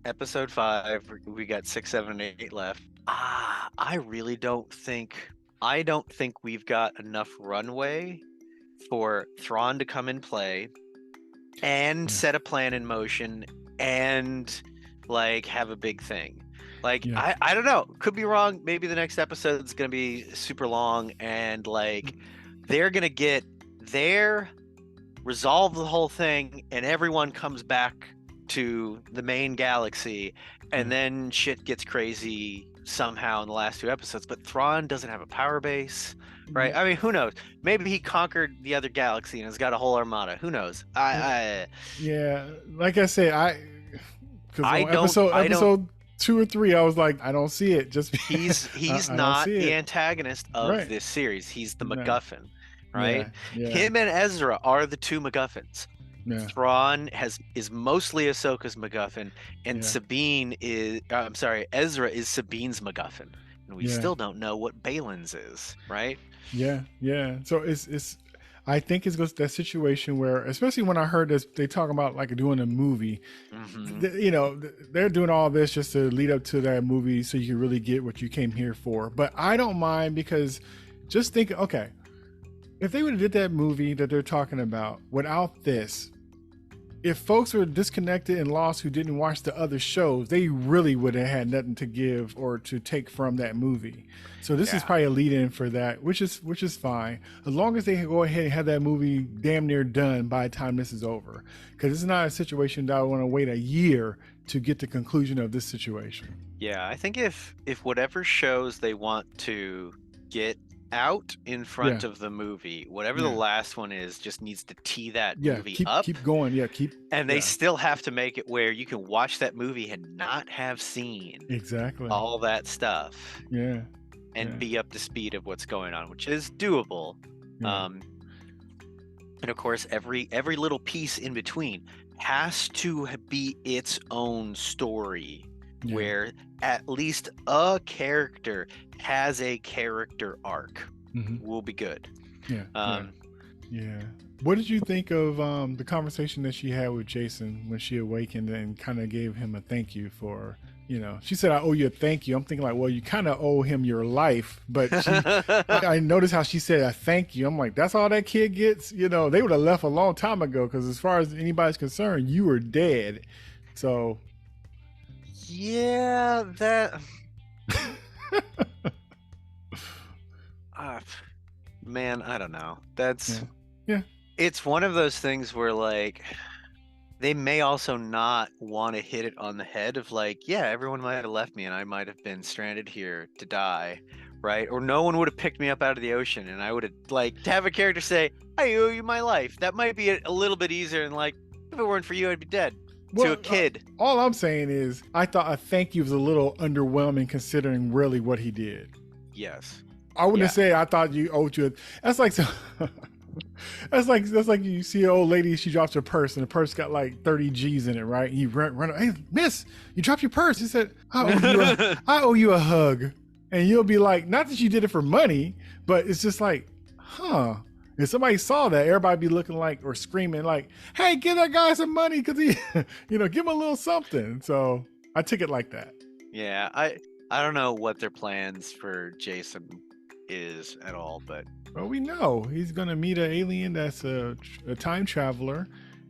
episode 5, we got 6, 7, and 8 left. I don't think we've got enough runway for Thrawn to come and play and set a plan in motion and like have a big thing. Like I don't know, could be wrong. Maybe the next episode is gonna be super long, and like they're gonna get there, resolve the whole thing, and everyone comes back to the main galaxy, and then shit gets crazy somehow in the last 2 episodes. But Thrawn doesn't have a power base, right? I mean, who knows? Maybe he conquered the other galaxy and has got a whole armada. Who knows?
Yeah, like I said, episode 2 or 3, I was like, I don't see it. Just
he's not the antagonist of this series. He's the MacGuffin, right? Him and Ezra are the 2 MacGuffins. Thrawn is mostly Ahsoka's MacGuffin, and Ezra is Sabine's MacGuffin, and we still don't know what Balin's is, right?
Yeah. So it's I think it's that situation where, especially when I heard this, they talk about like doing a movie. You know, they're doing all this just to lead up to that movie, so you can really get what you came here for. But I don't mind, because just think, okay, if they would have did that movie that they're talking about without this, if folks were disconnected and lost who didn't watch the other shows, they really would have had nothing to give or to take from that movie. So this is probably a lead-in for that, which is fine, as long as they go ahead and have that movie damn near done by the time this is over. Because it's not a situation that I want to wait a year to get the conclusion of this situation.
Yeah, I think if whatever shows they want to get out in front
Yeah.
of the movie. Whatever the
Yeah.
last one is, just needs to tee that
Yeah.
movie
Keep
up.
going. Yeah.
And they
Yeah.
still have to make it where you can watch that movie and not have seen
Exactly.
all that stuff
Yeah.
and
Yeah.
be up to speed of what's going on, which is doable.
Yeah.
And of course, every little piece in between has to be its own story,
Yeah.
where at least a character has a character arc. We'll be good.
Yeah. Yeah. What did you think of the conversation that she had with Jason when she awakened and kind of gave him a thank you for, she said, I owe you a thank you. I'm thinking like, well, you kind of owe him your life, but I noticed how she said a thank you. I'm like, that's all that kid gets. They would have left a long time ago, because as far as anybody's concerned, you were dead. So
yeah, that man, I don't know. That's
yeah.
It's one of those things where like they may also not want to hit it on the head of like, yeah, everyone might have left me and I might have been stranded here to die, right? Or no one would have picked me up out of the ocean, and I would have, like, to have a character say, I owe you my life. That might be a little bit easier than like, if it weren't for you, I'd be dead. To a kid.
All I'm saying is I thought a thank you was a little underwhelming considering really what he did.
Yes.
I wouldn't say I thought you owed you. That's like that's like you see an old lady, she drops her purse and the purse got like 30 G's in it, right? And you run, hey miss, you dropped your purse. He said, I owe you a hug. And you'll be like, not that you did it for money, but it's just like, huh. If somebody saw that, everybody be looking like, or screaming like, hey, give that guy some money, because he, give him a little something. So I took it like that.
Yeah, I don't know what their plans for Jason is at all, but
well, we know he's gonna meet an alien that's a time traveler,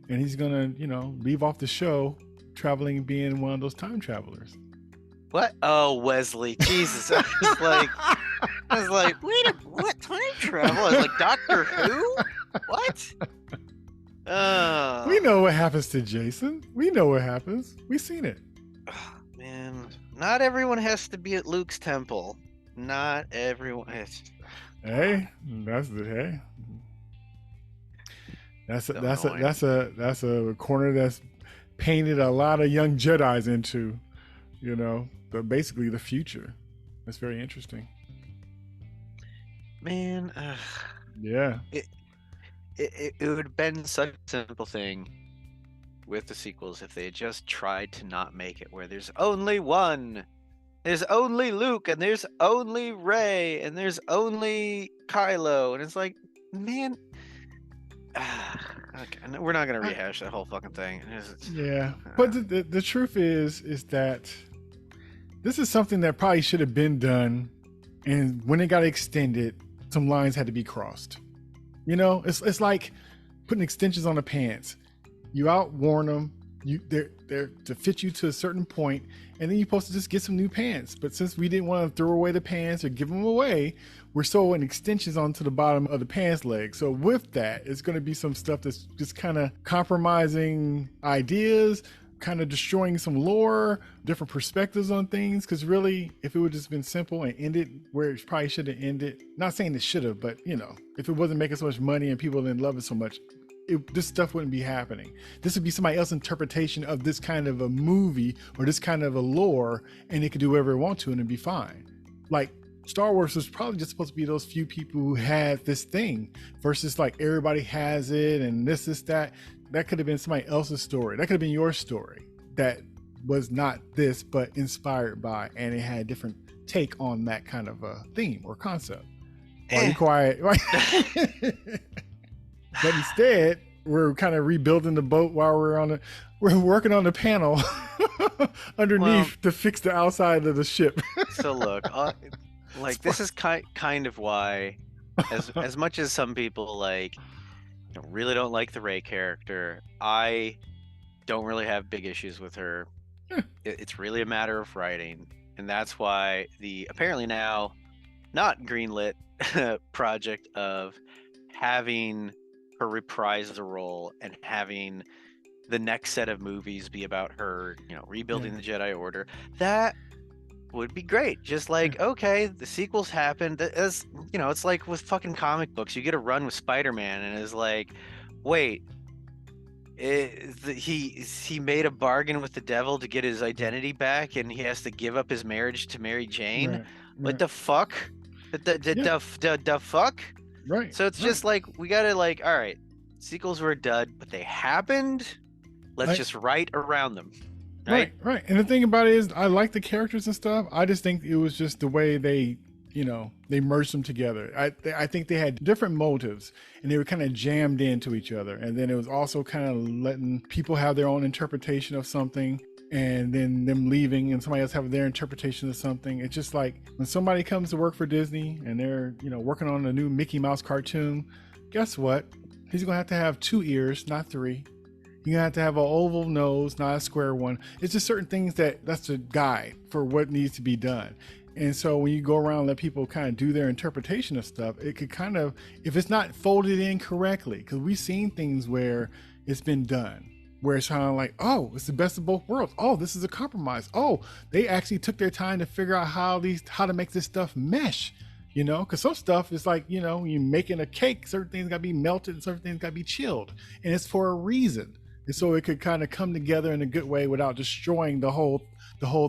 and he's gonna leave off the show traveling, being one of those time travelers.
What? Oh, Wesley, Jesus! I was like, wait, what time travel? I was like, Doctor Who? What?
We know what happens to Jason. We know what happens. We've seen it.
Man, not everyone has to be at Luke's temple. Not everyone.
Hey, that's a corner that's painted a lot of young Jedis into, basically the future. That's very interesting.
Man,
yeah.
It would have been such a simple thing with the sequels if they had just tried to not make it where there's only one. There's only Luke, and there's only Rey, and there's only Kylo, and it's like, man, okay, we're not gonna rehash that whole fucking thing.
Yeah, but the truth is that this is something that probably should have been done, and when it got extended, some lines had to be crossed. It's like putting extensions on the pants. You outworn them. They're to fit you to a certain point, and then you're supposed to just get some new pants. But since we didn't want to throw away the pants or give them away, we're sewing extensions onto the bottom of the pants leg. So with that, it's going to be some stuff that's just kind of compromising ideas, kind of destroying some lore, different perspectives on things. Because really, if it would just been simple and ended where it probably should have ended, not saying it should have, but if it wasn't making so much money and people didn't love it so much, this stuff wouldn't be happening. This would be somebody else's interpretation of this kind of a movie or this kind of a lore, and it could do whatever it want to and it'd be fine. Like Star Wars was probably just supposed to be those few people who had this thing versus like everybody has it and this, that. That could have been somebody else's story. That could have been your story that was not this, but inspired by, and it had a different take on that kind of a theme or concept. Why are you quiet? But instead, we're kind of rebuilding the boat while we're working on the panel underneath to fix the outside of the ship.
So look, this is kind of why, as much as some people really don't like the Rey character, I don't really have big issues with her. It's really a matter of writing, and that's why the apparently now not greenlit project of having her reprise the role and having the next set of movies be about her, rebuilding the Jedi Order. That would be great. Just like, okay, the sequels happened. As you know, it's like with fucking comic books. You get a run with Spider-Man, and it's like, wait, he made a bargain with the devil to get his identity back, and he has to give up his marriage to Mary Jane.
Right.
What the fuck? The fuck?
Right.
So it's just like we gotta like, all right, sequels were a dud, but they happened. Let's just write around them. Right?
Right. And the thing about it is, I like the characters and stuff. I just think it was just the way they, they merged them together. I think they had different motives, and they were kind of jammed into each other. And then it was also kind of letting people have their own interpretation of something, and then them leaving and somebody else have their interpretation of something. It's just like when somebody comes to work for Disney and they're, working on a new Mickey Mouse cartoon, guess what? He's going to have 2 ears, not 3. You're gonna have to have an oval nose, not a square one. It's just certain things that's the guide for what needs to be done. And so when you go around and let people kind of do their interpretation of stuff, it could kind of, if it's not folded in correctly, because we've seen things where it's been done, where it's kind of like, oh, it's the best of both worlds. Oh, this is a compromise. Oh, they actually took their time to figure out how to make this stuff mesh. Because some stuff is like, you're making a cake, certain things got to be melted and certain things got to be chilled. And it's for a reason. And so it could kind of come together in a good way without destroying the whole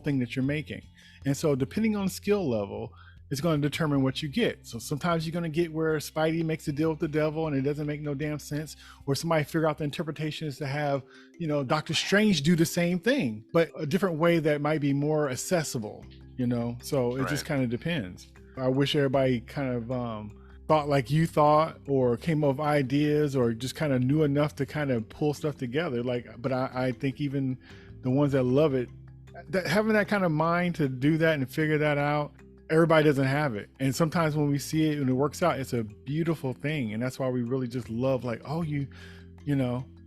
thing that you're making. And so depending on skill level, it's going to determine what you get. So sometimes you're going to get where Spidey makes a deal with the devil and it doesn't make no damn sense. Or somebody figure out the interpretation is to have, Doctor Strange do the same thing, but a different way that might be more accessible, So it just kind of depends. I wish everybody kind of thought like you thought, or came up with ideas, or just kind of knew enough to kind of pull stuff together. But I think even the ones that love it, that having that kind of mind to do that and figure that out, everybody doesn't have it. And sometimes when we see it and it works out, it's a beautiful thing. And that's why we really just love, like, oh, you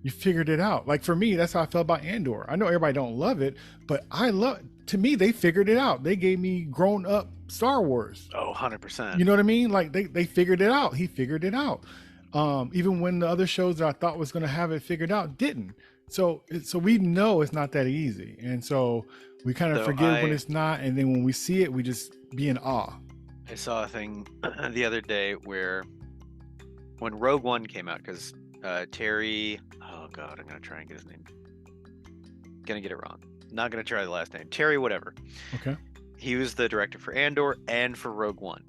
figured it out. Like for me, that's how I felt about Andor. I know everybody don't love it, but to me, they figured it out. They gave me grown up Star Wars.
Oh, 100%.
You know what I mean? Like they figured it out. He figured it out. Even when the other shows that I thought was going to have it figured out didn't. So we know it's not that easy. And so we kind of forget when it's not. And then when we see it, we just be in awe.
I saw a thing the other day where when Rogue One came out, because Terry, oh God, I'm going to try and get his name. Going to get it wrong. Not going to try the last name. Terry whatever.
Okay.
He was the director for Andor and for Rogue One.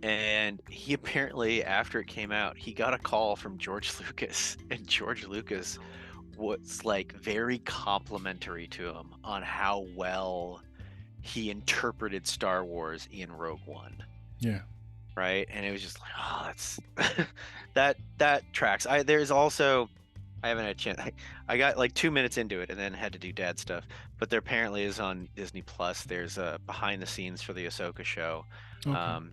And he apparently, after it came out, he got a call from George Lucas. And George Lucas was like very complimentary to him on how well he interpreted Star Wars in Rogue One.
Yeah.
Right? And it was just like, oh, that's that tracks. There's also, I haven't had a chance. I got like 2 minutes into it and then had to do dad stuff. But there apparently is on Disney Plus. There's a behind the scenes for the Ahsoka show. Okay.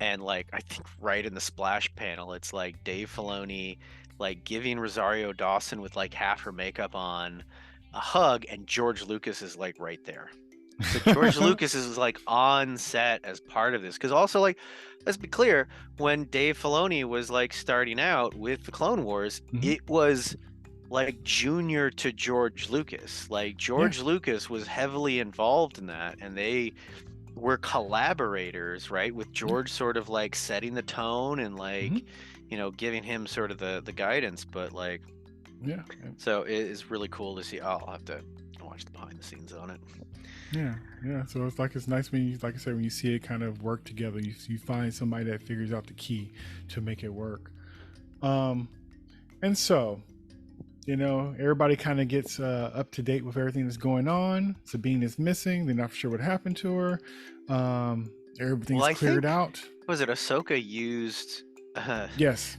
And like, I think right in the splash panel, it's like Dave Filoni like giving Rosario Dawson with like half her makeup on a hug, and George Lucas is like right there. So George Lucas is like on set as part of this, because also, like, let's be clear, when Dave Filoni was like starting out with the Clone Wars, it was like junior to George Lucas. Like George Lucas was heavily involved in that, and they were collaborators, right, with George sort of like setting the tone and like giving him sort of the guidance. But like so it is really cool to see. I'll have to watch the behind the scenes on it. So it's nice when you, like I said, when you see it kind of work together, you find somebody that figures out the key to make it work. And so everybody kind of gets up to date with everything that's going on. Sabine is missing. They're not sure what happened to her. Everything's cleared out. Was it Ahsoka used? Yes.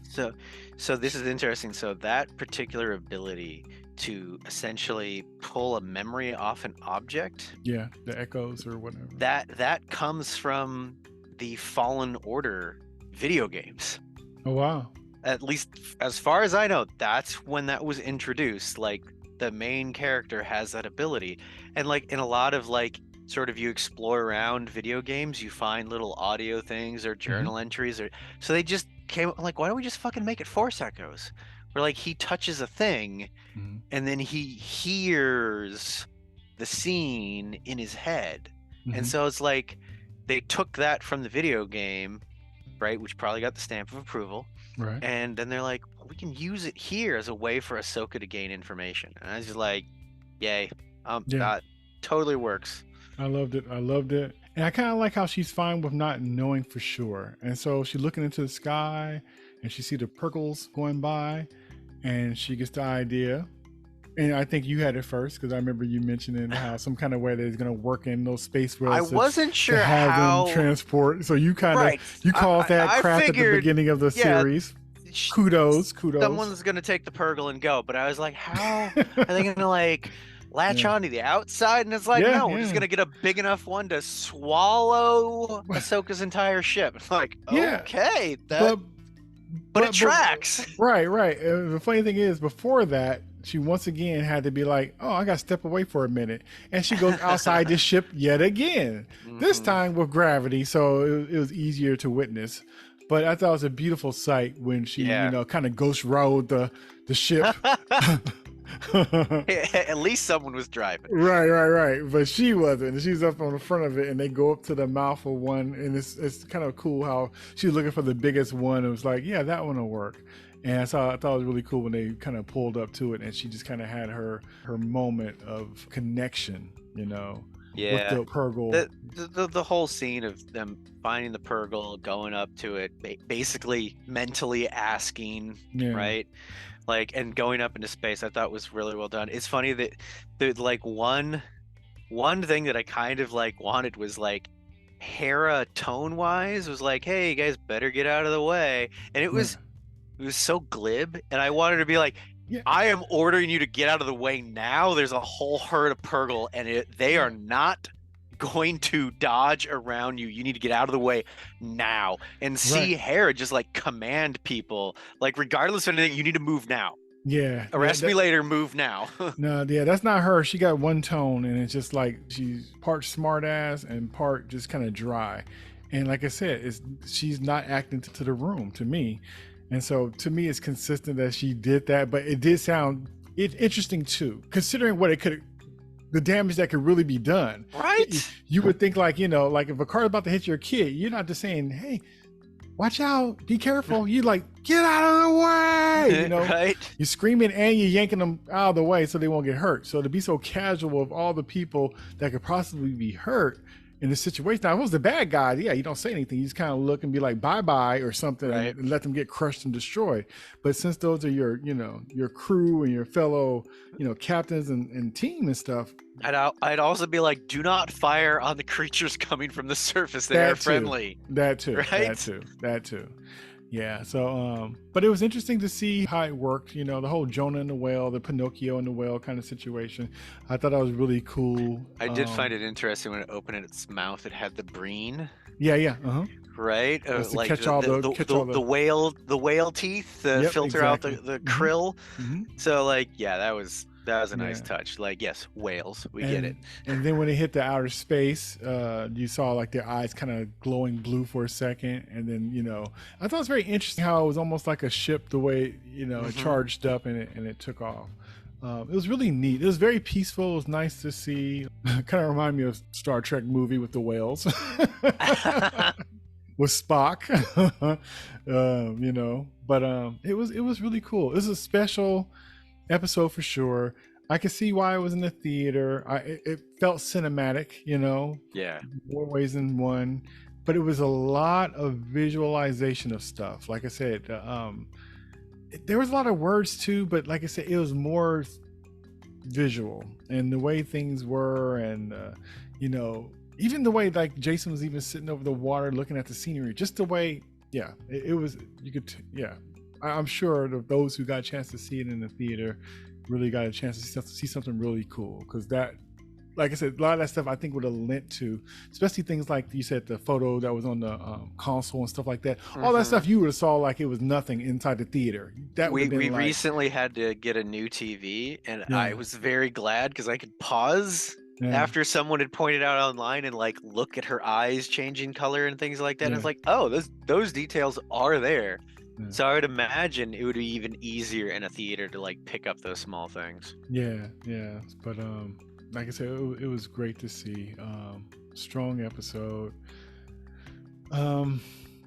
So this is interesting. So that particular ability to essentially pull a memory off an object.
Yeah, the echoes or whatever.
That comes from the Fallen Order video games.
Oh, wow.
At least as far as I know, that's when that was introduced. Like the main character has that ability. And like in a lot of like sort of you explore around video games, you find little audio things or journal entries, or so they just came like, why don't we just fucking make it Force Echoes? Where like he touches a thing and then he hears the scene in his head. And so it's like they took that from the video game, right, which probably got the stamp of approval,
Right.
and then they're like, well, we can use it here as a way for Ahsoka to gain information. And I was just like, yay,
Yeah.
that totally works.
I loved it. I loved it. And I kind of like how she's fine with not knowing for sure. And so she's looking into the sky and she see the Purgles going by and she gets the idea. And I think you had it first because I remember you mentioning how some kind of way they're going to work in those space rails.
I wasn't sure
to have
how
them transport. So you kind of
Right.
you called that
I
crap at the
figured,
beginning of the
yeah,
series. Kudos.
Someone's gonna take the Purgle and go, but I was like, how are they gonna like latch
Yeah.
onto the outside? And it's like,
Yeah,
no, we're just gonna get a big enough one to swallow Ahsoka's entire ship. It's like,
Yeah.
okay, that, but it tracks.
Right. The funny thing is, before that, she once again had to be like, oh, I got to step away for a minute. And she goes outside the ship yet again, this time with gravity. So it was easier to witness. But I thought it was a beautiful sight when she, you know, kind of ghost rode the ship.
At least someone was driving.
Right. But she wasn't. She's up on the front of it, and they go up to the mouth of one, and it's kind of cool how she's looking for the biggest one. It was like, yeah, that one will work. And so I thought it was really cool when they kind of pulled up to it, and she just kind of had her moment of connection, you know.
Yeah,
with the Purgle.
The whole scene of them finding the Purgle, going up to it, basically mentally asking, right? Like, and going up into space, I thought was really well done. It's funny that the like one thing that I kind of like wanted was like Hera tone wise was like, hey, you guys better get out of the way. And it was so glib, and I wanted to be like, I am ordering you to get out of the way now. There's a whole herd of Purgle, and they are not going to dodge around you. You need to get out of the way now. And see Hera just like command people, like regardless of anything, you need to move now.
Yeah.
Arrest me later, move now.
No, that's not her. She got one tone, and it's just like she's part smart ass and part just kind of dry. And like I said, she's not acting to the room to me. And so to me, it's consistent that she did that, but it did sound interesting too, considering what the damage that could really be done.
Right.
You would think like, you know, like if a car's about to hit your kid, you're not just saying, hey, watch out, be careful. You like, get out of the way, you know,
right.
You're screaming and you're yanking them out of the way so they won't get hurt. So to be so casual of all the people that could possibly be hurt in this situation. Now, if it was the bad guy, you don't say anything. You just kind of look and be like, bye-bye or something, and let them get crushed and destroyed. But since those are your crew and your fellow, captains and team and stuff.
I'd also be like, do not fire on the creatures coming from the surface. They are friendly.
That too.
Right?
That too. Yeah. So, but it was interesting to see how it worked. The whole Jonah and the whale, the Pinocchio and the whale kind of situation. I thought that was really cool.
I did find it interesting when it opened its mouth. It had the breen.
Yeah.
Right.
Like the
whale teeth filter out the krill.
Mm-hmm.
So that was a nice touch. Like, yes, whales, we get it.
And then when they hit the outer space, you saw like their eyes kind of glowing blue for a second. And then, I thought it was very interesting how it was almost like a ship, the way, it charged up and it took off. It was really neat. It was very peaceful. It was nice to see. Kind of reminded me of Star Trek movie with the whales. With Spock. But it was really cool. It was a special episode for sure. I could see why it was in the theater. It felt cinematic,
Yeah,
more ways than one. But it was a lot of visualization of stuff. Like I said, there was a lot of words too, but like I said, it was more visual and the way things were, and even the way like Jason was even sitting over the water looking at the scenery, just the way, it was. You could, I'm sure that those who got a chance to see it in the theater really got a chance to see something really cool, because that, like I said, a lot of that stuff I think would have lent to, especially things like you said, the photo that was on the console and stuff like that. All that stuff you would have saw like it was nothing inside the theater. That we
recently had to get a new TV, and I was very glad because I could pause after someone had pointed out online and like look at her eyes changing color and things like that. And it's like, oh, those details are there. So I would imagine it would be even easier in a theater to like pick up those small things.
Yeah. But like I said, it was great to see. Strong episode. I'm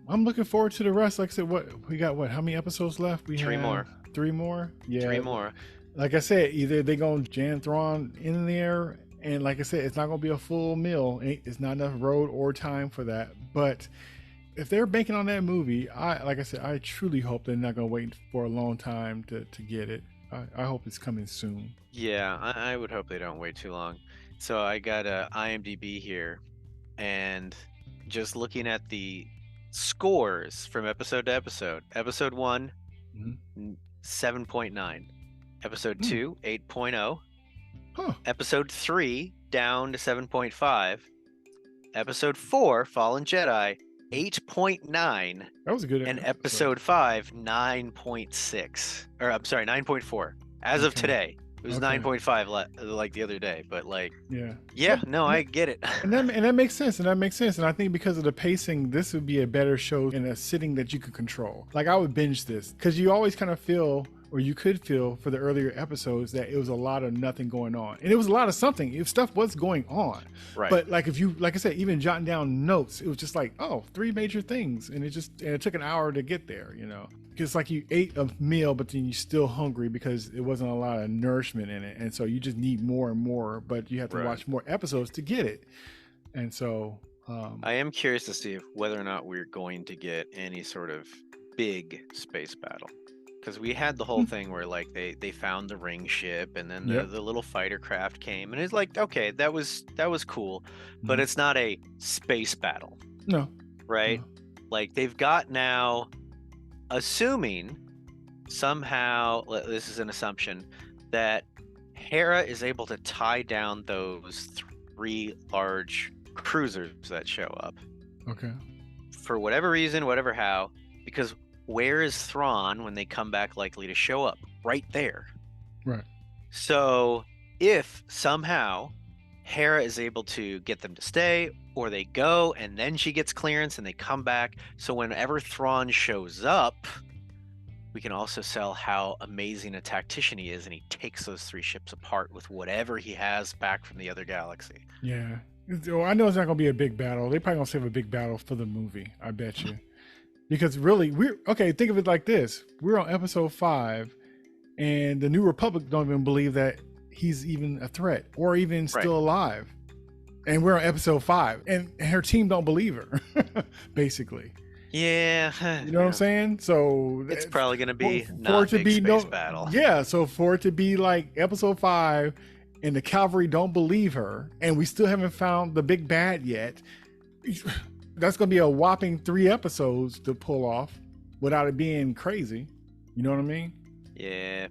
looking forward to the rest. Like I said, what we got? What? How many episodes left? We
Three
have
more.
3 more. Yeah,
3 more.
Like I said, either they gonna jam Thrawn in there, and like I said, it's not gonna be a full meal. It's not enough road or time for that. But if they're banking on that movie, like I said, I truly hope they're not gonna wait for a long time to get it. I hope it's coming soon.
Yeah, I would hope they don't wait too long. So I got a IMDb here, and just looking at the scores from episode to episode. Episode 1, 7.9. Episode 2, 8.0.
Huh.
Episode 3, down to 7.5. Episode 4, Fallen Jedi, 8.9.
That was a good
And
episode.
episode 5, 9.6. Or I'm sorry, 9.4. As of
Okay.
today. It was
Okay.
9.5 like the other day, but like,
yeah,
no, I get it.
and that makes sense, and I think because of the pacing, this would be a better show in a sitting that you could control. Like I would binge this because you always kind of feel, or you could feel for the earlier episodes, that it was a lot of nothing going on, and it was a lot of something. If stuff was going on,
Right.
But like if you, like I said, even jotting down notes, it was just like, oh, 3 major things, and it took an hour to get there. It's like you ate a meal, but then you're still hungry because it wasn't a lot of nourishment in it, and so you just need more and more. But you have to watch more episodes to get it, and so
I am curious to see whether or not we're going to get any sort of big space battle, because we had the whole thing where like they found the ring ship, and then the little fighter craft came, and it's like, okay, that was cool, but it's not a space battle.
No.
Right?
No.
Like they've got now, assuming somehow, this is an assumption, that Hera is able to tie down those 3 large cruisers that show up.
Okay.
For whatever reason, whatever how, because where is Thrawn when they come back likely to show up? Right there.
Right.
So if somehow Hera is able to get them to stay, or they go and then she gets clearance and they come back, so whenever Thrawn shows up, we can also sell how amazing a tactician he is, and he takes those 3 ships apart with whatever he has back from the other galaxy.
Yeah. Well, I know it's not going to be a big battle. They probably going to save a big battle for the movie, I bet you. Because really, think of it like this. We're on episode 5, and the New Republic don't even believe that he's even a threat or even still alive. And we're on episode 5, and her team don't believe her, basically.
Yeah.
You know what I'm saying? So
it's probably going to be
not a big space
battle.
Yeah, so for it to be like episode 5 and the cavalry don't believe her, and we still haven't found the big bad yet, that's going to be a whopping 3 episodes to pull off without it being crazy. You know what I mean?
Yeah.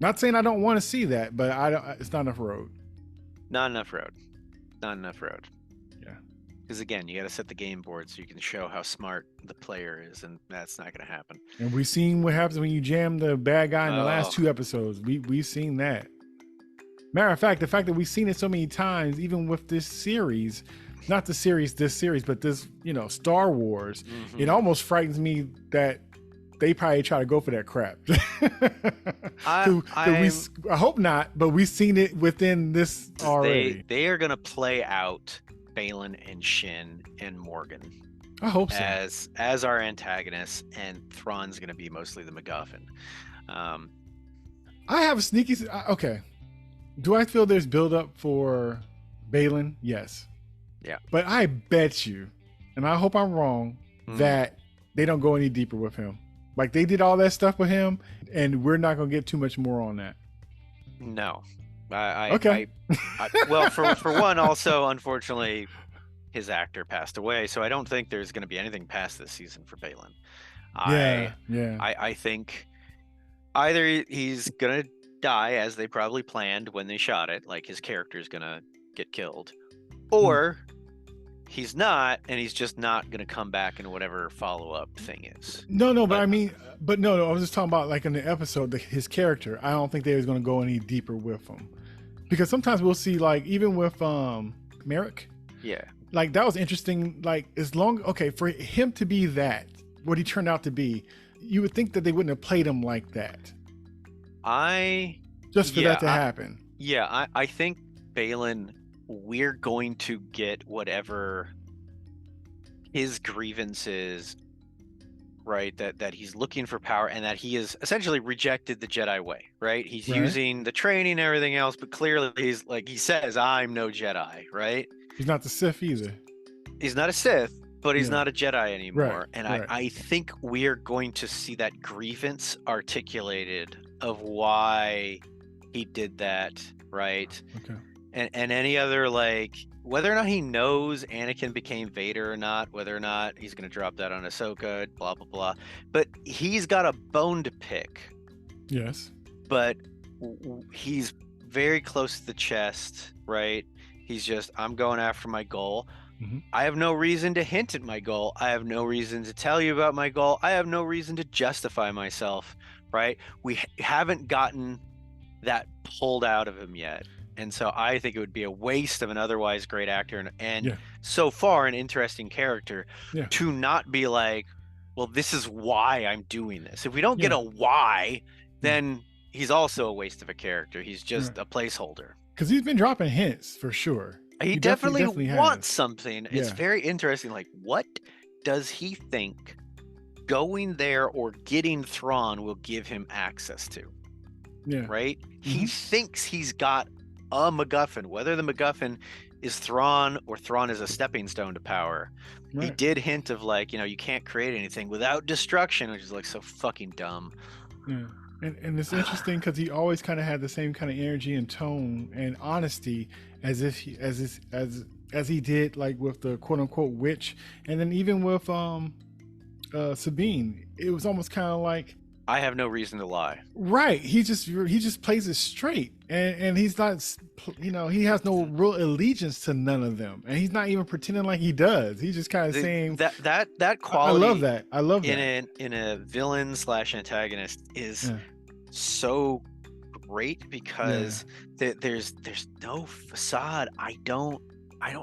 Not saying I don't want to see that, but it's not enough road.
Not enough road. Not enough road.
Yeah.
Because again, you got to set the game board so you can show how smart the player is, and that's not going to happen.
And we've seen what happens when you jam the bad guy in the last 2 episodes. We've seen that. Matter of fact, the fact that we've seen it so many times, even with this series, not this series, but this, Star Wars, it almost frightens me that they probably try to go for that crap. I hope not, but we've seen it within this already.
They are going to play out Balin and Shin and Morgan.
I hope so.
As our antagonists, and Thrawn's going to be mostly the MacGuffin.
I have a sneaky... Okay. Do I feel there's build-up for Balin? Yes.
Yeah.
But I bet you, and I hope I'm wrong, that they don't go any deeper with him. Like they did all that stuff with him, and we're not going to get too much more on that.
No.
Okay.
Well, for one, also, unfortunately, his actor passed away, so I don't think there's going to be anything past this season for Balin. I think either he's going to die, as they probably planned when they shot it, like his character is going to get killed, or he's not, and he's just not going to come back in whatever follow-up thing is.
No, but I was just talking about like in the episode, his character. I don't think they was going to go any deeper with him, because sometimes we'll see, like even with Merrick.
Yeah.
Like that was interesting. Like for him to be what he turned out to be, you would think that they wouldn't have played him like that. That to happen.
Yeah, I think Balin we're going to get whatever his grievances, right? That he's looking for power, and that he has essentially rejected the Jedi way, right? He's
Right.
using the training and everything else, but clearly he's like, he says, I'm no Jedi, right?
He's not the Sith either.
He's not a Sith, but he's
Yeah.
not a Jedi anymore.
Right,
And
right.
I think we are going to see that grievance articulated of why he did that, right?
Okay.
And any other, like, whether or not he knows Anakin became Vader or not, whether or not he's going to drop that on Ahsoka, blah, blah, blah. But he's got a bone to pick.
Yes.
But he's very close to the chest, right? He's just, I'm going after my goal.
Mm-hmm.
I have no reason to hint at my goal. I have no reason to tell you about my goal. I have no reason to justify myself, right? We haven't gotten that pulled out of him yet. And so I think it would be a waste of an otherwise great actor and so far an interesting character to not be like, well, this is why I'm doing this. If we don't get a why, then he's also a waste of a character. He's just a placeholder.
Because he's been dropping hints for sure.
He definitely wants something. It's very interesting. Like, what does he think going there or getting Thrawn will give him access to?
Yeah.
Right? He thinks he's got a MacGuffin, whether the MacGuffin is Thrawn or Thrawn is a stepping stone to power. Right. He did hint of, like, you can't create anything without destruction, which is like so fucking dumb.
Yeah. And it's interesting because he always kind of had the same kind of energy and tone and honesty as he did, like, with the quote unquote witch, and then even with Sabine, it was almost kind of like,
I have no reason to lie.
Right. He just plays it straight, and he's not, he has no real allegiance to none of them, and he's not even pretending like he does. He's just kind of saying
that quality.
I love that. I love that
in a villain / antagonist is so great because there's no facade. I don't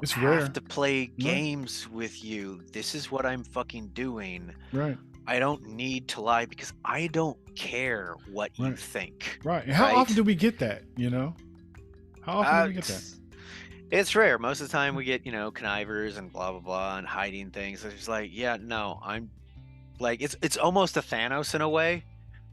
it's
have
rare.
to play games with you. This is what I'm fucking doing.
Right.
I don't need to lie because I don't care what you think.
Right. And how often do we get that, How often do we get that?
It's rare. Most of the time we get, connivers and blah, blah, blah, and hiding things. It's just like, no, I'm like, it's almost a Thanos in a way.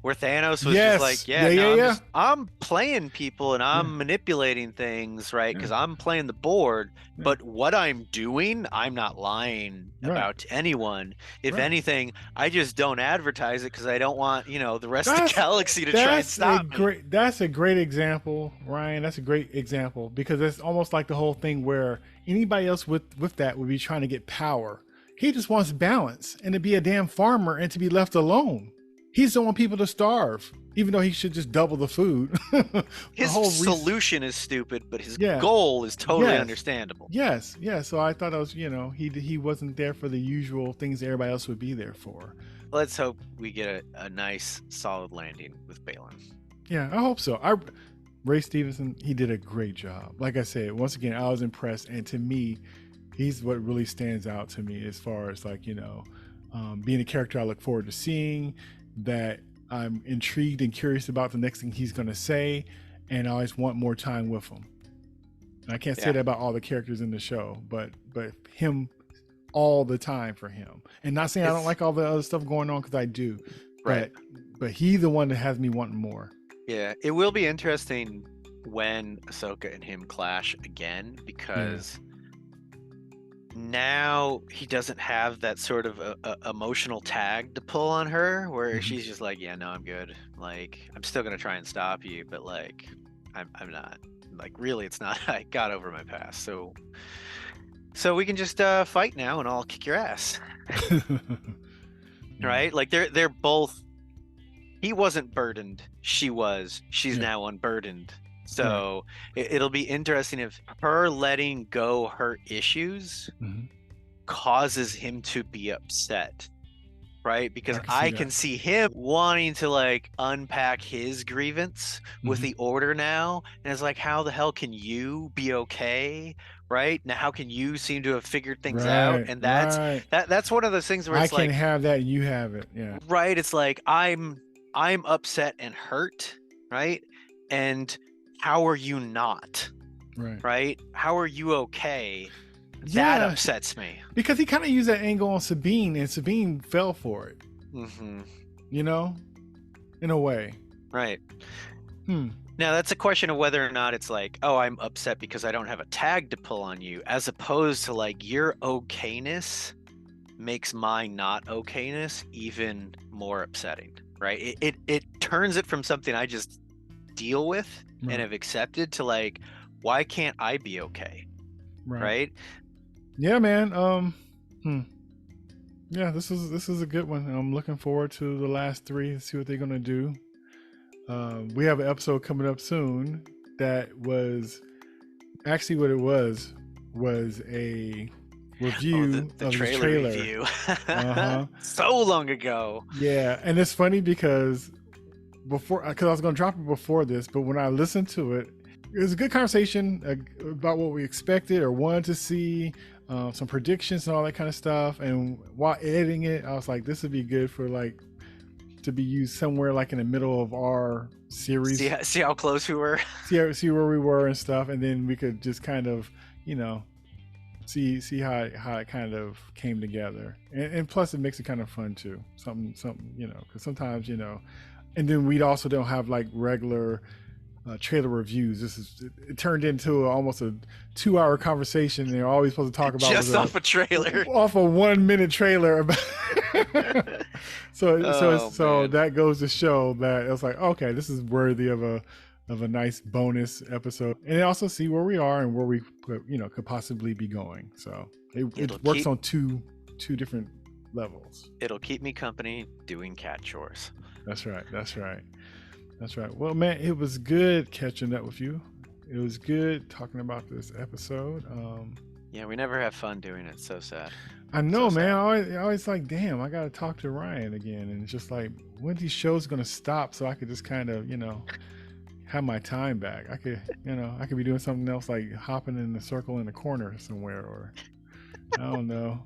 Where Thanos was just like, I'm playing people and I'm manipulating things, right? Because I'm playing the board, but what I'm doing, I'm not lying about to anyone. If anything, I just don't advertise it because I don't want, the rest of the galaxy to try and stop me.
That's a great example, Ryan. That's a great example because it's almost like the whole thing where anybody else with that would be trying to get power. He just wants balance and to be a damn farmer and to be left alone. He don't want people to starve, even though he should just double the food.
His solution is stupid, but his goal is totally understandable.
Yes. So I thought it was, he wasn't there for the usual things that everybody else would be there for.
Let's hope we get a nice, solid landing with Balin.
Yeah, I hope so. Ray Stevenson, he did a great job. Like I said, once again, I was impressed. And to me, he's what really stands out to me as far as, like, being a character I look forward to seeing, that I'm intrigued and curious about the next thing he's going to say, and I always want more time with him. And I can't say that about all the characters in the show, but him all the time for him. And not saying I don't like all the other stuff going on, because I do.
Right.
But he's the one that has me wanting more.
Yeah, it will be interesting when Ahsoka and him clash again, because now he doesn't have that sort of emotional tag to pull on her where she's just like, no, I'm good. Like, I'm still going to try and stop you, but, like, I'm not. Like, really, it's not. I got over my past. So we can just fight now and I'll kick your ass. Right? Like, they're both, he wasn't burdened. She was. She's now unburdened. So it'll be interesting if her letting go her issues causes him to be upset, right? Because I can see him wanting to, like, unpack his grievance with the Order now, and it's like, how the hell can you be okay, right? Now, how can you seem to have figured things out? And that's one of those things where it's
I can have that and you have it,
right? It's like, I'm upset and hurt, right? And how are you not? Right? How are you okay?
Yeah.
That upsets me.
Because he kind of used that angle on Sabine, and Sabine fell for it.
Mm-hmm.
You know? In a way.
Right. Now, that's a question of whether or not it's like, oh, I'm upset because I don't have a tag to pull on you, as opposed to like your okayness makes my not okayness even more upsetting, right? It turns it from something I just deal with and have accepted to like, why can't I be okay? Right?
Yeah, man. Yeah, this is a good one. I'm looking forward to the last 3 and see what they're gonna do. We have an episode coming up soon that was actually what it was a review
the
of
trailer
the trailer
review. So long ago.
Yeah, and it's funny because I was going to drop it before this, but when I listened to it, it was a good conversation about what we expected or wanted to see, some predictions and all that kind of stuff. And while editing it, I was like, this would be good for like to be used somewhere like in the middle of our series.
See how close we were.
see where we were and stuff, and then we could just kind of, see how it kind of came together. And plus it makes it kind of fun too. Something, because sometimes, and then we also don't have like regular trailer reviews. It turned into almost a 2-hour conversation. They're always supposed to talk about
just off a trailer,
off a 1-minute trailer. So that goes to show that it's like, okay, this is worthy of a nice bonus episode, and also see where we are and where we could possibly be going. So it works on two different levels.
It'll keep me company doing cat chores.
That's right. Well, man, it was good catching up with you. It was good talking about this episode.
Yeah, we never have fun doing it. So sad.
I know, so man. I always like, damn, I gotta talk to Ryan again, and it's just like, when these shows gonna stop so I could just kind of, have my time back. I could be doing something else, like hopping in a circle in a corner somewhere, or I don't know,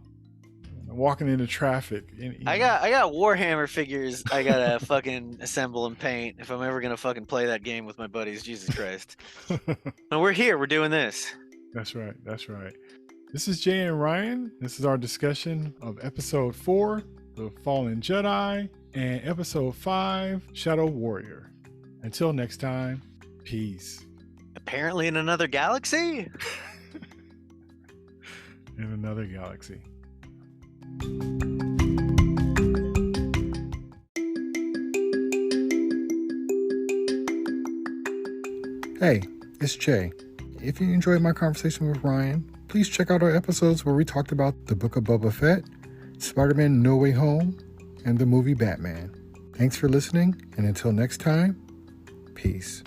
walking into traffic.
I got Warhammer figures I gotta fucking assemble and paint if I'm ever gonna fucking play that game with my buddies. Jesus Christ. And we're here. We're doing this.
That's right. This is Jay and Ryan. This is our discussion of episode 4, The Fallen Jedi, and episode 5, Shadow Warrior. Until next time, peace.
Apparently in another galaxy?
In another galaxy. Hey, it's Jay. If you enjoyed my conversation with Ryan, please check out our episodes where we talked about the Book of Boba Fett, Spider-Man No Way Home, and the movie Batman. Thanks for listening, and until next time, peace.